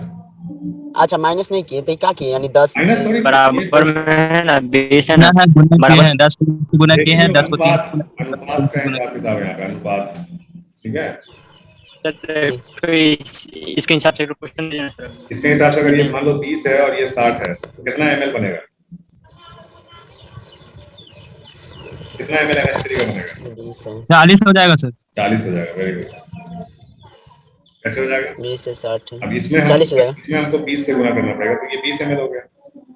अच्छा माइनस नहीं किए तो क्या किए, यानी 10
माइनस थोड़ी
बराबर में है ना, 20 है ना,
गुना किए
बराबर
हैं, 10 को गुना किए हैं, 10 को 3
अनुपात का हिसाब किताब है यहाँ पे, अनुपात, ठीक है।
इसके हिसाब से क्वेश्चन देना सर।
इसके हिसाब से अगर ये मान लो 20 है और ये 60 है तो कितना ml बनेगा, कितना ml NH3 का बनेगा,
40 हो जाएगा सर।
40 हो जाएगा, वेरी गुड। कैसे हो जाएगा,
20 से 60
अब इसमें
40 हो जाएगा,
इसमें हमको 20 से गुणा करना पड़ेगा, तो ये 20 ml हो गया,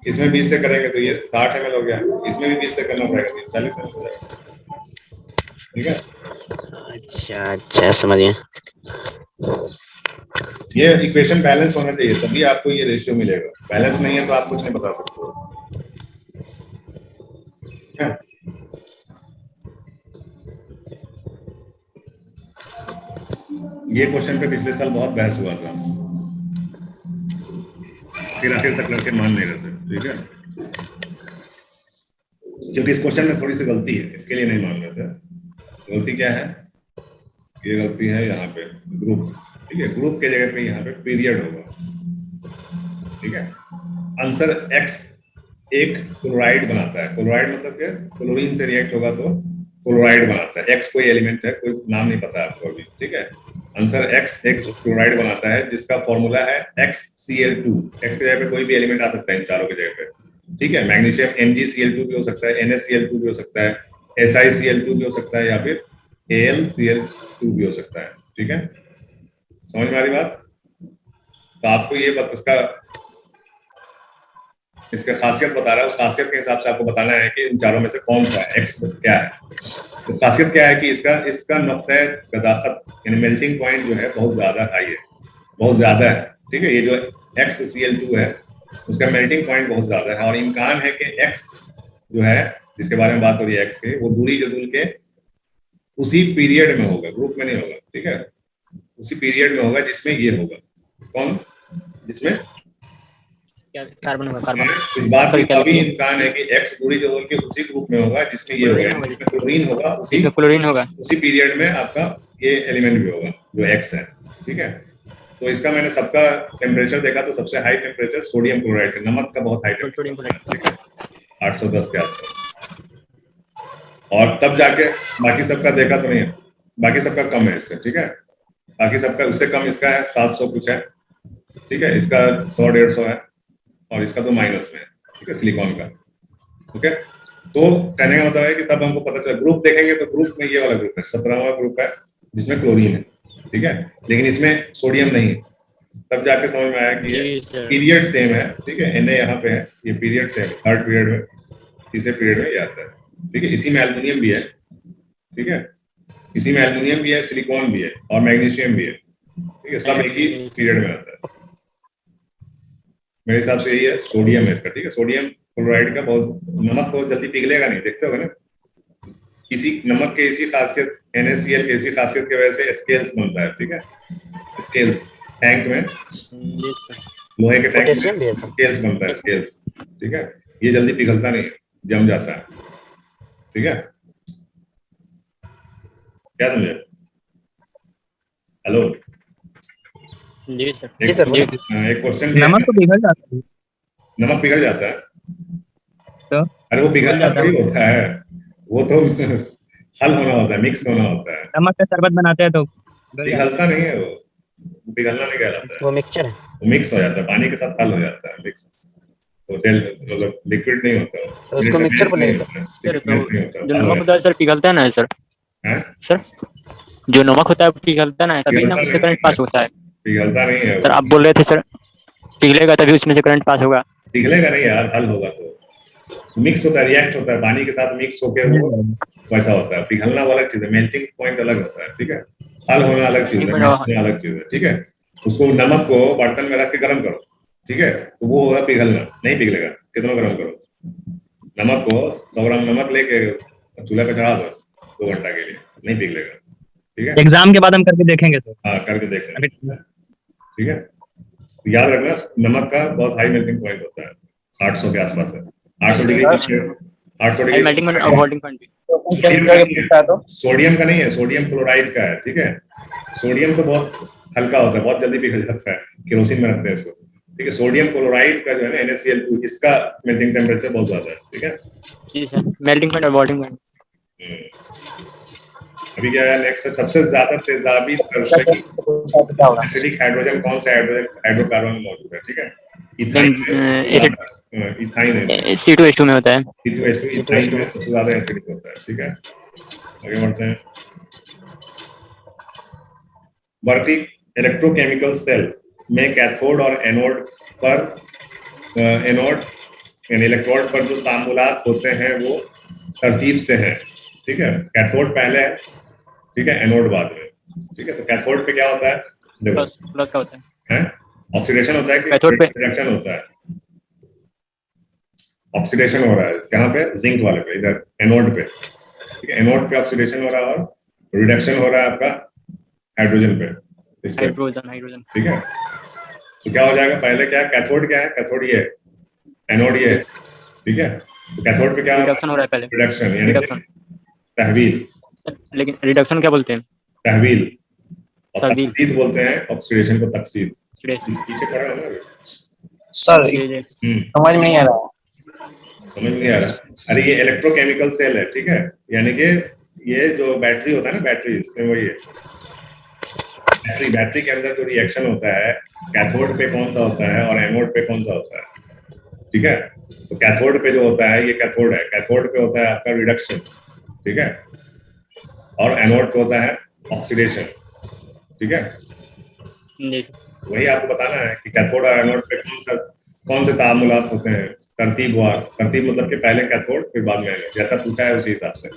इसमें 20 से करेंगे तो ये 60 ml हो गया, इसमें भी 20 से करना पड़ेगा तो 40 ml हो जाएगा, ठीक है।
अच्छा समझ गए।
ये इक्वेशन बैलेंस होना चाहिए तभी आपको ये रेशियो मिलेगा, बैलेंस नहीं है तो आप कुछ नहीं बता सकते हो, ठीक है। ये क्वेश्चन पे पिछले साल बहुत बहस हुआ था, फिर आखिर तक लड़के मान नहीं रहे थे, ठीक है, क्योंकि इस क्वेश्चन में थोड़ी सी गलती है, इसके लिए नहीं मान रहे थे। गलती क्या है, ये गलती है यहाँ पे ग्रुप, ठीक है, ग्रुप के जगह पे यहाँ पे पीरियड होगा, ठीक है। आंसर X एक क्लोराइड बनाता है, क्लोराइड मतलब क्या, क्लोरीन से रिएक्ट होगा तो क्लोराइड बनाता है, X कोई एलिमेंट है, कोई नाम नहीं पता आपको अभी, ठीक है। आंसर X एक क्लोराइड बनाता है जिसका फॉर्मूला है XCl2, X की जगह पे कोई भी एलिमेंट आ सकता है इन चारों की जगह पे, ठीक है। मैग्नीशियम MgCl2 भी हो सकता है, NaCl2 भी हो सकता है, SiCl2 भी हो सकता है, या फिर AlCl2 भी हो सकता है, ठीक है। समझ में आ रही बात, तो आपको ये इसका खासियत बता रहा है, उस खासियत के हिसाब से आपको बताना है कि इन चारों में से कौन सा है, X क्या है। तो खासियत क्या है कि इसका नुक्ता गदाकत यानी मेल्टिंग पॉइंट जो है बहुत ज्यादा हाई है, बहुत ज्यादा है, ठीक है। ये जो XCl2 है उसका मेल्टिंग पॉइंट बहुत ज्यादा है, और इम्कान है कि X जो है जिसके बारे में बात हो रही है X के, वो दूरी जदूल के उसी पीरियड में होगा, ग्रुप में नहीं होगा, ठीक है, उसी पीरियड में होगा जिसमें ये होगा, कौन, जिसमें
कार्बन होगा, कार्बन।
इस बात की तभी इम्कान है कि X दूरी जदूल के उसी ग्रुप में होगा जिसमें ये होगा, जिसमें क्लोरीन होगा, उसी पीरियड में आपका ये एलिमेंट भी होगा जो X है, ठीक है। तो इसका मैंने सबका टेम्परेचर देखा तो सबसे हाई टेम्परेचर सोडियम क्लोराइड है, नमक का बहुत हाई टेम्परेचर 810 के आसपास, और तब जाके बाकी सबका देखा तो नहीं है, बाकी सबका कम है इससे, ठीक है। बाकी सबका उससे कम इसका है 700 कुछ है, ठीक है। इसका 100-150 है और इसका तो माइनस में है, ठीक है, सिलिकॉन का। ओके, तो कहने का मतलब है कि तब हमको पता चला, ग्रुप देखेंगे तो ग्रुप में ये वाला ग्रुप है, 17वां ग्रुप है जिसमें क्लोरीन है, ठीक है, लेकिन इसमें सोडियम नहीं है। तब जाके समझ में आया कि ये पीरियड सेम है, ठीक है। Na यहाँ पे है, ये पीरियड सेम, थर्ड पीरियड में, तीसरे पीरियड में ये आता है, ठीक है। इसी में एल्युमिनियम भी है, ठीक है, इसी में एल्युमिनियम भी है, सिलिकॉन भी है और मैग्नीशियम भी है, ठीक है। सब एक ही पीरियड में आता है। मेरे हिसाब से यही है, सोडियम है इसका, ठीक है। सोडियम क्लोराइड का बहुत, नमक को जल्दी पिघलेगा नहीं, देखते हो ना, इसी नमक के इसी खासियत, NaCl के इसी खासियत की वजह से स्केल्स बनता है, ठीक है। स्केल्स टैंक में, लोहे के टैंक में स्केल्स बनता है, स्केल्स, ठीक है। ये जल्दी पिघलता नहीं, जम जाता है, ठीक है। क्या समझे? हेलो
जी सर।
एक क्वेश्चन,
नमक तो पिघल जाता है।
नमक पिघल जाता है
तो
अरे वो पिघलना थोड़ी होता है, वो तो हल होना होता है, मिक्स होना होता है।
नमक का शरबत बनाते हैं तो
पिघलता नहीं है, वो पिघलना नहीं कहलाता है,
वो मिक्सचर है,
वो मिक्स हो जाता है, पानी के साथ हल हो जाता है, मिक्स, तो मतलब लिक्विड नहीं होता,
तो उसको मिक्सचर बोलेंगे
सर। तो जो नमक होता है सर पिघलता है ना सर, सर जो नमक होता है पिघलता ना, तभी ना उससे करंट पास होता है।
पिघलता नहीं है
सर, आप बोल रहे थे सर पिघलेगा तभी उसमें से करंट पास होगा।
पिघलेगा नहीं यार, हल होगा तो मिक्स होता है, रिएक्ट होता है, पानी के साथ मिक्स होकर वो वैसा होता है। पिघलना वाला चीज है, मेल्टिंग पॉइंट अलग होता है, ठीक है। हल होना अलग चीज है, मेल्टिंग अलग चीज है, ठीक है। उसको नमक को बर्तन में रख के गर्म करो, ठीक है, तो वो होगा पिघलना, नहीं पिघलेगा, कितना गर्म करो। नमक को 100 ग्राम नमक लेके चूल्हे पे चढ़ा दो 2 घंटा के लिए, नहीं पिघलेगा, ठीक है।
एग्जाम के बाद हम करके देखेंगे सर।
हाँ, करके देख लेंगे, ठीक है। याद रखना, नमक का बहुत हाई मेल्टिंग पॉइंट होता है, 800 के आसपास है, 800 डिग्री, 800 डिग्री
मेल्टिंग पॉइंट और बॉइलिंग पॉइंट भी।
सोडियम का नहीं है, सोडियम क्लोराइड का है, ठीक है। सोडियम तो बहुत हल्का होता है, बहुत जल्दी पिघल जाता है, केरोसिन में रखते हैं इसको, ठीक है। सोडियम क्लोराइड का जो है ना NaCl2, इसका मेल्टिंग टेम्परेचर बहुत ज्यादा है, ठीक है।
जी सर, मेल्टिंग पॉइंट और बॉइलिंग पॉइंट।
अभी क्या है, नेक्स्ट है, सबसे ज्यादा तेजाबी तरशगी एसिडिक हाइड्रोजन कौन सा हाइड्रोकार्बन में मौजूद है, ठीक है। इथाइन है,
C2H2 में होता है।
C2H2 इथाइन में सबसे ज्यादा एसिडिक होता है, ठीक है। आगे बढ़ते हैं। वर्किंग इलेक्ट्रोकेमिकल सेल में कैथोड और एनोड पर यानी इलेक्ट्रोड पर जो तामुलात होते हैं वो तरतीब से हैं, ठीक है। कैथोड पहले है, ठीक है, एनोड बाद में, ठीक है। तो कैथोड पे क्या होता है,
प्लस का होता
है ऑक्सीडेशन होता है कि
कैथोड पे
रिडक्शन होता है। ऑक्सीडेशन हो रहा है कहाँ पे, जिंक वाले पे, इधर एनोड पे, ठीक है। एनोड पे ऑक्सीडेशन हो रहा है और रिडक्शन हो रहा है आपका हाइड्रोजन पे,
हाइड्रोजन,
ठीक है। तो क्या हो जाएगा, पहले क्या है, कैथोड क्या है, कैथोड ये है, एनोड ये है, ठीक है। तो कैथोड पे क्या
रिडक्शन हो रहा है पहले,
रिडक्शन यानी तहवील,
लेकिन रिडक्शन क्या बोलते हैं,
तहवील, और तकसीद बोलते हैं ऑक्सीडेशन को, तकसीद। पीछे पड़ा है ना
सर, समझ में नहीं आ रहा,
समझ नहीं आ रहा। अरे ये इलेक्ट्रोकेमिकल सेल है, ठीक है, यानी कि ये जो बैटरी होता है ना, बैटरी, इसमें वही है, बैटरी के अंदर जो रिएक्शन होता है, कैथोड पे कौन सा होता है और एनोड पे कौन सा होता है, ठीक है। तो कैथोड पे जो होता है, ये कैथोड है, कैथोड पे होता है आपका रिडक्शन, ठीक है, और एनोड पे होता है ऑक्सीडेशन, ठीक है। वही आपको बताना है कि कैथोड और एनोड पे कौन से तामुलात होते हैं, तरतीबवार, तरतीब मतलब कि पहले कैथोड फिर बाद में एनोड, जैसा पूछा है उसी हिसाब से,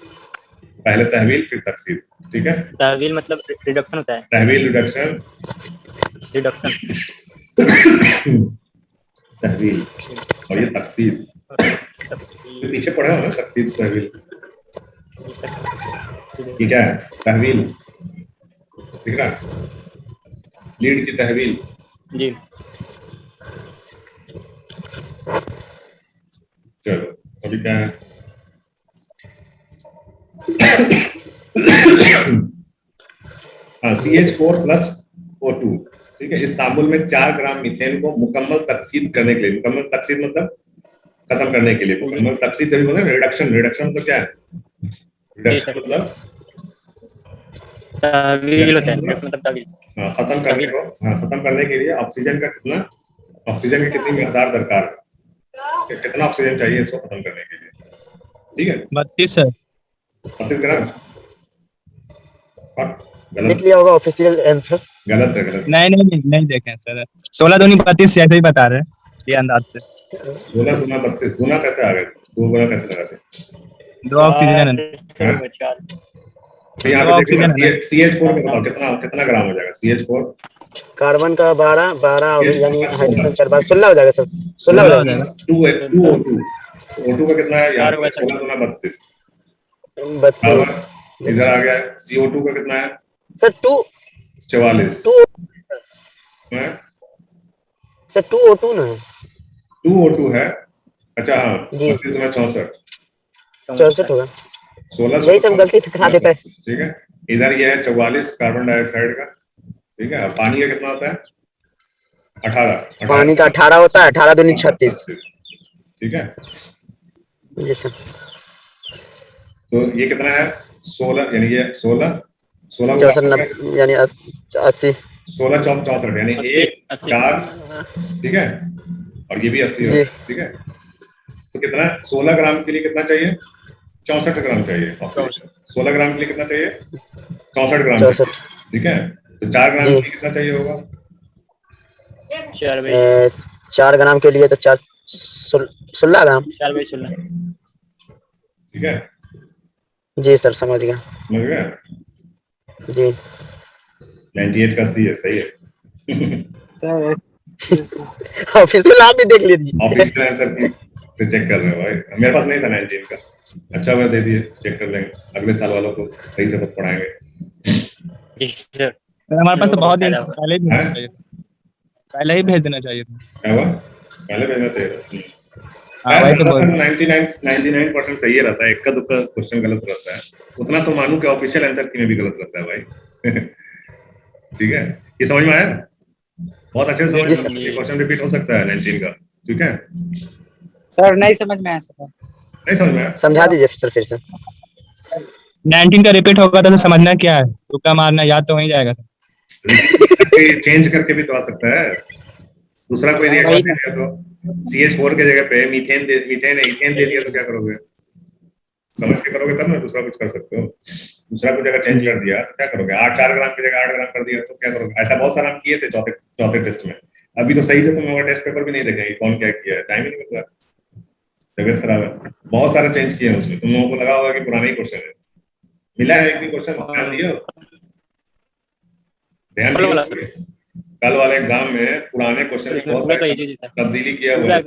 पहले तहवील फिर तकसीद, ठीक है।
तहवील मतलब रिडक्शन होता है,
तहवील रिडक्शन, तहवील, और ये तकसीद, तो पीछे पढ़े हो ना, तकसीद तहवील, ये क्या है, तहवील, ठीक है, लीड की तहवील
जी।
चलो अभी क्या है, हाँ, CH4+O2, ठीक है। इस तांबुल में 4 ग्राम मीथेन को मुकम्मल तकसीद करने के लिए, मुकम्मल तकसीद मतलब खत्म करने के लिए, मुकम्मल तकसीद तभी बोलते हैं, रिडक्शन, रिडक्शन मतलब क्या है, रिडक्शन मतलब
तहवील होता है मतलब तहवील।
खत्म करने को, खत्म करने के लिए ऑक्सीजन का कितना, ऑक्सीजन की कितनी मिकदार दरकार है, कितना ऑक्सीजन चाहिए इसको खत्म करने के लिए, ठीक है?
32 सर।
32 ग्राम।
लिख
गलत,
लिया होगा ऑफिशियल आंसर।
गलत है, गलत।
नहीं देखें सर, 16 दूनी 32 ऐसे ही बता रहे हैं ये अंदाज से।
16 गुना 32, गुना कैसे आ गए, 2 गुना कैसे लगाते?
2 ऑक्सीजन है।
तो यहाँ पे देखिए CH4 का बताओ कितना ग्राम हो जाएगा CH4?
कार्बन का 12 यानी
CH4
हाइड्रोजन 4 16 हो जाएगा सर, 16 हो जाएगा।
2O2, O2 का कितना है यार? 16 गुना 32
32।
इधर आ गया। CO2 का कितना है
सर 2
44 है,
सर 2O2 ना है।
2O2 है। अच्छा हाँ,
जी।
32 में 64
होगा।
16
यही सब गलती करा देता है।
ठीक है। इधर ये है 44 कार्बन डाइऑक्साइड का, ठीक है। पानी का कितना होता है? 18।
पानी का 18 होता है, 18 दूनी 36।
ठीक है
जी सर।
तो ये कितना है? 16, यानी ये 16
यानी 80।
16 चौक 64, यानी 1 4, ठीक है। और ये भी 80 होता है, ठीक है। तो कितना, 16 ग्राम के लिए कितना चाहिए? 64 ग्राम चाहिए ऑक्सीजन। 16 ग्राम के लिए कितना चाहिए? 64 ग्राम चाहिए, ठीक है। तो 4 ग्राम के लिए कितना चाहिए होगा?
4 ग्राम के लिए तो 16 ग्राम।
4/16।
ठीक है
जी सर, समझ गया।
समझ गया
जी।
98 का C है, सही है।
ऑफिशियल आप भी देख लीजिए।
ऑफिशियल आंसर की से चेक कर रहे हो भाई, मेरे पास नहीं था 19 का। अच्छा हुआ दे दिए, चेक कर लेंगे, अगले साल वालों को सही से पढ़ाएंगे।
जी सर।
हमारे पास तो बहुत दिन पहले ही भेज देना चाहिए था।
क्या हुआ? पहले भेजना चाहिए था।
हाँ, वही तो बोल
99% सही रहता है, इक्का दुक्का क्वेश्चन गलत रहता है। उतना तो मानू कि ऑफिशियल आंसर की में भी गलत रहता है भाई। ठीक है, ये समझ में आया? बहुत अच्छे से समझ में आया। ये क्वेश्चन रिपीट हो सकता है 19 का, ठीक है
सर? नहीं समझ में आया सर।
नहीं समझ में आया?
समझा दीजिए सर फिर से।
19 का रिपीट होगा तो समझना क्या है, तुक्का मारना, याद तो वहीं जाएगा।
चेंज करके भी तो आ सकता है, दूसरा कोई रिएक्शन दे दिया तो CH4 के जगह पे मीथेन दे दिया तो क्या करोगे? समझ के करोगे तब ना दूसरा कुछ कर सकते हो। दूसरा कुछ जगह चेंज कर दिया तो क्या करोगे? 4 ग्राम की जगह 8 ग्राम कर दिया तो क्या करोगे? ऐसा बहुत सारा हम किए थे चौथे टेस्ट में। अभी तो सही से तुम हमारा टेस्ट पेपर भी नहीं देखेंगे कौन क्या किया है, टाइम ही नहीं मिल रहा, तबियत खराब है। बहुत सारे चेंज किए हैं उसमें, तुम लोगों को लगा होगा कि पुराने ही क्वेश्चन है। मिला है एक भी क्वेश्चन? ध्यान दियो। कल वाले एग्जाम में पुराने क्वेश्चन में बहुत सारी तब्दीली किया हुआ है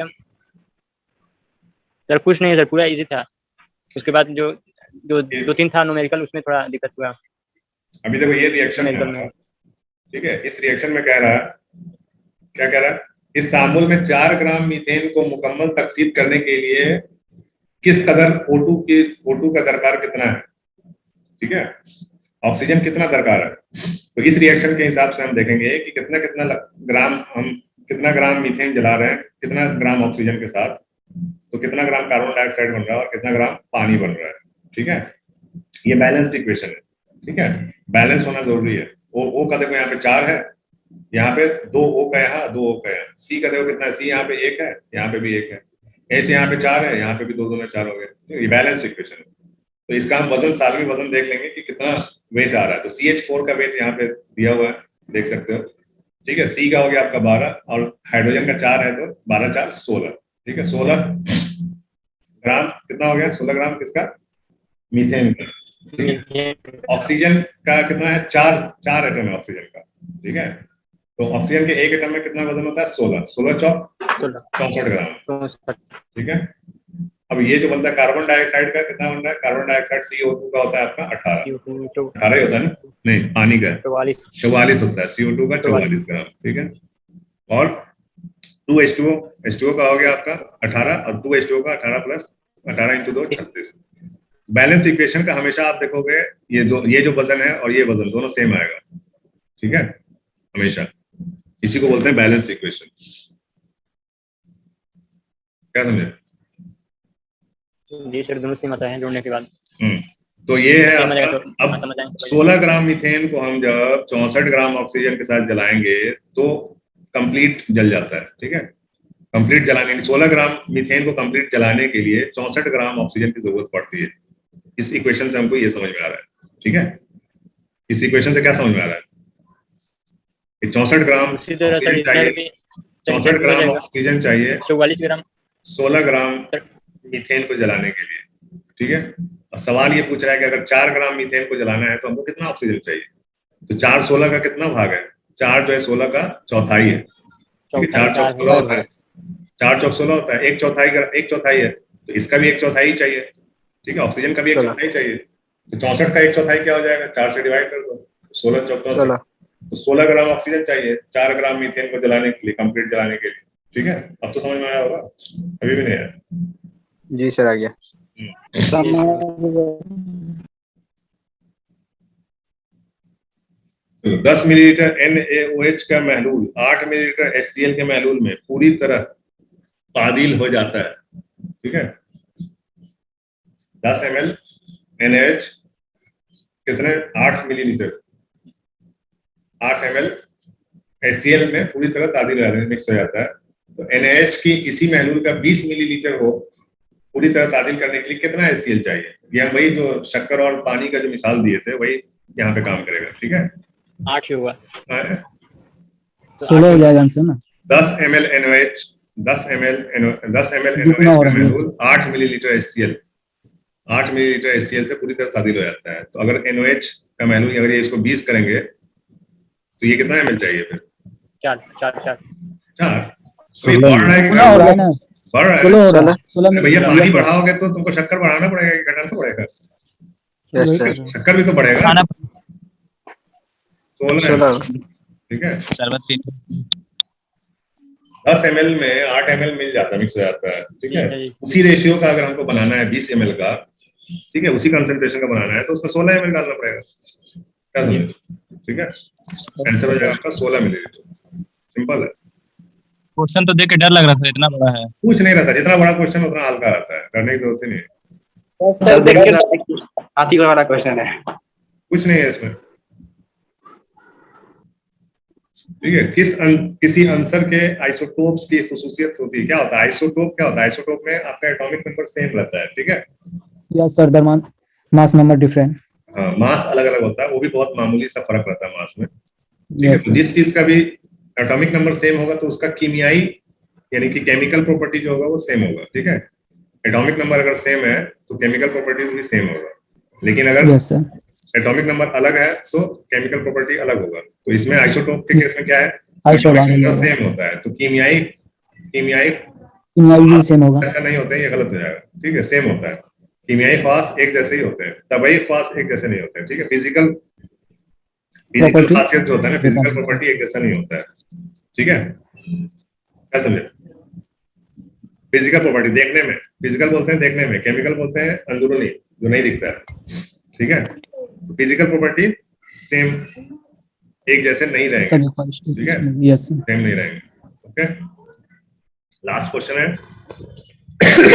सर। कुछ नहीं सर, पूरा इजी था। उसके बाद जो 2-3 था न्यूमेरिकल, उसमें थोड़ा दिक्कत हुआ।
अभी देखो ये रिएक्शन है, ठीक है। इस रिएक्शन में कह रहा है, क्या कह रहा है? इस तांबुल में 4 ग्राम मीथेन को मुकम्मल तकसीद करने के लिए किस कदर O2 का दरकार कितना है, ठीक है। ऑक्सीजन कितना दरकार है। तो इस रिएक्शन के हिसाब से हम देखेंगे कि कितना ग्राम मीथेन जला रहे हैं, कितना ग्राम ऑक्सीजन के साथ, तो कितना ग्राम कार्बन डाइऑक्साइड बन रहा है और कितना ग्राम पानी बन रहा है, ठीक है। ये बैलेंस्ड इक्वेशन है, ठीक है। बैलेंस होना जरूरी है। ओ का देखो यहाँ पे 4 है, यहाँ पे 2 O का, यहाँ 2 O का है। C का देखो कितना है, C यहाँ पे 1 है, यहाँ पे भी 1 है। H यहाँ पे 4 है, यहाँ पे भी 2 दूना 4 हो गए। ये बैलेंस्ड इक्वेशन है। तो इसका हम वजन, सालवी वजन देख लेंगे कि कितना वेट आ रहा है। तो CH4 का वेट यहाँ पे दिया हुआ है, देख सकते हो, ठीक है। C का हो गया आपका 12 और हाइड्रोजन का 4 है, तो 12 4 16, ठीक है। 16 ग्राम कितना हो गया? 16 ग्राम किसका? मीथेन का, ठीक है। ऑक्सीजन का कितना है? 4 एटम है ऑक्सीजन का, ठीक है। तो ऑक्सीजन के एक एटम में कितना वजन होता है? 16 चौक 64 ग्राम, ठीक है। अब ये जो बनता है कार्बन डाइऑक्साइड का कितना बन रहा है? कार्बन डाइऑक्साइड CO2 का होता है आपका 18 ही होता है ना? नहीं, पानी का 44 होता है, CO2 का 44 ग्राम, ठीक है। और 2H2O का हो गया आपका 18 और 2H2O का 18 प्लस 18 × 2 36। बैलेंस्ड इक्वेशन का हमेशा आप देखोगे ये जो वजन है और ये वजन दोनों सेम आएगा, ठीक है, हमेशा। इसी को बोलते हैं बैलेंस्ड इक्वेशन। क्या समझे?
जी सर, दोनों सेम आता है जोड़ने के बाद।
तो ये है
समझ गए,
आपका।
हाँ,
अब
समझ आए।
16 ग्राम मीथेन को हम जब 64 ग्राम ऑक्सीजन के साथ जलाएंगे तो कंप्लीट जल जाता है, ठीक है। कंप्लीट जलाने 16 ग्राम मीथेन को कंप्लीट जलाने के लिए 64 ग्राम ऑक्सीजन की जरूरत पड़ती है। इस इक्वेशन से हमको ये समझ में आ रहा है, ठीक है। इस इक्वेशन से क्या समझ में आ रहा है? 64 ग्राम
उसी तरह सर
ऑक्सीजन
इधर
चाहिए,
भी
64 ग्राम ऑक्सीजन चाहिए
44 ग्राम
16 ग्राम मीथेन को जलाने के लिए, ठीक है। और सवाल ये पूछ रहा है कि अगर 4 ग्राम मीथेन को जलाना है तो हमको कितना ऑक्सीजन चाहिए? तो 4 16 का कितना भाग है? 4 जो है 16 का चौथाई है, ठीक है। 4 चौक 16 होता है, 4 चौक 16 होता है, एक चौथाई है, तो इसका भी एक चौथाई ही चाहिए, ठीक है। ऑक्सीजन का भी एक चौथाई चाहिए, तो 64 का एक चौथाई क्या हो जाएगा? 4 से डिवाइड कर दो, 16 चौक 64, तो 16 ग्राम ऑक्सीजन चाहिए 4 ग्राम मीथेन को जलाने के लिए, कंप्लीट जलाने के लिए, ठीक है। अब तो समझ में आया होगा, अभी भी नहीं आया?
जी सर आ गया।
10 मिलीलीटर NaOH का महलूल 8 मिलीलीटर HCl के महलूल में पूरी तरह ताबदील हो जाता है, ठीक है। 10 ml NaOH कितने? 8 मिलीलीटर, 8 ml HCl में पूरी तरह ताबदील हो जाता है, मिक्स हो जाता है। तो NaOH की किसी महलूल का 20 मिलीलीटर हो पूरी तरह ताबदील करने के लिए कितना HCl चाहिए? ये हम वही जो शक्कर और पानी का जो मिसाल दिए थे वही यहाँ पे काम करेगा, ठीक है।
8 ही हुआ,
16 हो जाएगा आंसर ना।
10 ml NaOH 10 ml NaOH का महलूल 8 मिलीलीटर HCl, 8 मिलीलीटर HCl से पूरी तरह ताबदील हो जाता है। तो अगर NaOH का महलूल अगर ये इसको 20 करेंगे तो ये कितना ml चाहिए फिर?
4
तो ये बढ़ रहा है कि
हो रहा है ना,
बढ़ रहा
16
है?
हो रहा है, 16 में
भैया पानी बढ़ाओगे तो तुमको शक्कर बढ़ाना पड़ेगा कि घटाना पड़ेगा?
Yes sir.
शक्कर भी तो बढ़ेगा।
खाना
16, ठीक है।
शरबत पी
10 ml में 8 ml मिल जाता है, मिक्स हो जाता है, ठीक है।
जी।
उसी रेशियो का अगर हमको बनाना है 20 ml का, ठीक है, उसी कंसंट्रेशन का बनाना है तो उसमें 16 ml डालना पड़ेगा, क्या समझे? ठीक है, आंसर हो जाएगा आपका 16 मिलीलीटर, सिंपल है।
क्वेश्चन तो देख के डर लग रहा था, इतना बड़ा है।
कुछ नहीं रहता, जितना बड़ा क्वेश्चन उतना हल्का रहता है, करने की जरूरत ही नहीं है।
सर देखिए हाथी वाला क्वेश्चन है।
कुछ नहीं है इसमें, ठीक है। किसी आंसर के आइसोटोप्स की खुसूसियत होती है, क्या होता है आइसोटोप? क्या होता है आइसोटोप में? आपका एटॉमिक नंबर सेम रहता है, ठीक है।
Yes sir, the mass number different.
हाँ, मास अलग अलग होता है, वो भी बहुत मामूली सा फर्क रहता है मास में, ठीक है।
यस
तो जिस चीज का भी एटॉमिक नंबर सेम होगा तो उसका कीमियाई यानी कि केमिकल प्रॉपर्टी जो होगा वो सेम होगा, ठीक है। एटॉमिक नंबर अगर सेम है तो केमिकल प्रॉपर्टीज भी सेम होगा, लेकिन अगर
यस सर,
एटॉमिक नंबर अलग है तो केमिकल प्रॉपर्टी अलग होगा। तो इसमें आइसोटोप के केस में क्या है?
आइसोटोप
एटॉमिक नंबर सेम होता है तो कीमियाई
भी सेम होगा।
ऐसा नहीं होता है, ये गलत हो जाएगा, ठीक है। सेम होता है, कीमियाई खास एक जैसे ही होते हैं, तबाई खास एक जैसे नहीं होते हैं, ठीक है। फिजिकल खासियत जो होता है ना, फिजिकल प्रॉपर्टी एक जैसा नहीं होता है, ठीक है। क्या समझे? फिजिकल प्रॉपर्टी देखने में, फिजिकल बोलते हैं देखने में, केमिकल बोलते हैं अंदरूनी जो नहीं दिखता है, ठीक है। फिजिकल प्रॉपर्टी सेम एक जैसे नहीं रहेंगे, ठीक है,
यस
सेम नहीं रहेंगे, ओके। लास्ट क्वेश्चन है,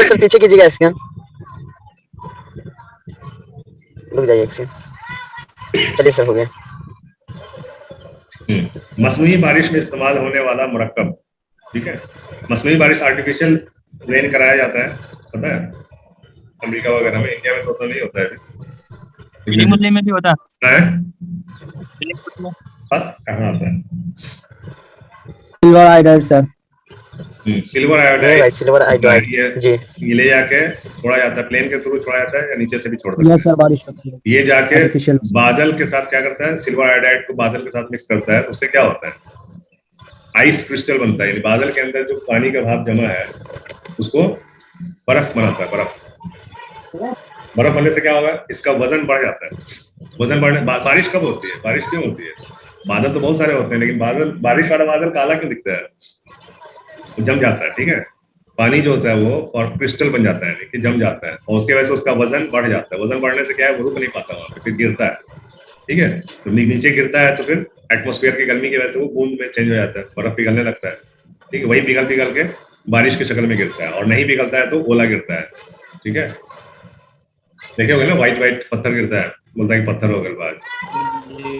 सर पीछे कीजिएगा स्कैन, रुक जाइए एक सेकंड। चलिए सर, हो गया।
मसनूई बारिश में इस्तेमाल होने वाला मुरक्कब, ठीक है। मसनूई बारिश आर्टिफिशियल रेन कराया जाता है, पता है, अमेरिका वगैरह में। इंडिया में तो उतना नहीं होता है
मुल्ले में भी होता
है। कहाँ आता है?
सिल्वर आयोडाइड सर,
सिल्वर
नहीं
आयोडाइड,
भाई, सिल्वर आयोडाइड जी,
ये ले जाके छोड़ा जाता है, प्लेन के थ्रू छोड़ा जाता है या नीचे से भी छोड़ सकते
यस सर, बारिश होती है।
हैं। ये जाके
आर्टिफिशियल
बादल के साथ क्या करता है? सिल्वर आयोडाइड को बादल के साथ मिक्स करता है, तो उससे क्या होता है? आइस क्रिस्टल बनता है, यानी बादल के अंदर जो पानी का भाप जमा है उसको बर्फ बनाता है। बर्फ बनने से क्या होगा? इसका वजन बढ़ जाता है। वजन बढ़ने बारिश कब होती है? बारिश क्यों होती है? बादल तो बहुत सारे होते हैं, लेकिन बारिश वाला बादल काला क्यों दिखता है? जम जाता है, ठीक है। पानी जो होता है वो और क्रिस्टल बन जाता है, कि जम जाता है, और उसके वजह से उसका वजन बढ़ जाता है। वजन बढ़ने से क्या है? वो रुक नहीं पाता वहां पे, फिर गिरता है, ठीक है। तो नीचे गिरता है तो फिर एटमॉस्फेयर की गर्मी की वजह से वो बूंद में चेंज हो जाता है, बर्फ पिघलने लगता है, ठीक है। वही पिघल के बारिश की शक्ल में गिरता है, और नहीं पिघलता है तो ओला गिरता है, ठीक है। देखे होंगे ना, व्हाइट व्हाइट पत्थर गिरता है, बोलता है कि पत्थर हो गलबाज।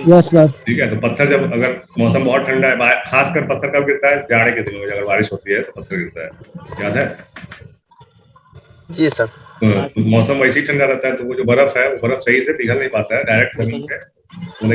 Yes sir.
ठीक है, तो पत्थर जब अगर मौसम बहुत ठंडा है, खासकर पत्थर कब गिरता है, जाड़े के दिनों में, अगर बारिश होती है तो पत्थर गिरता है, याद है?
जी सर।
तो मौसम वैसे ही ठंडा रहता है, तो वो जो बर्फ है वो बर्फ सही से पिघल नहीं पाता है डायरेक्ट जमीन पे।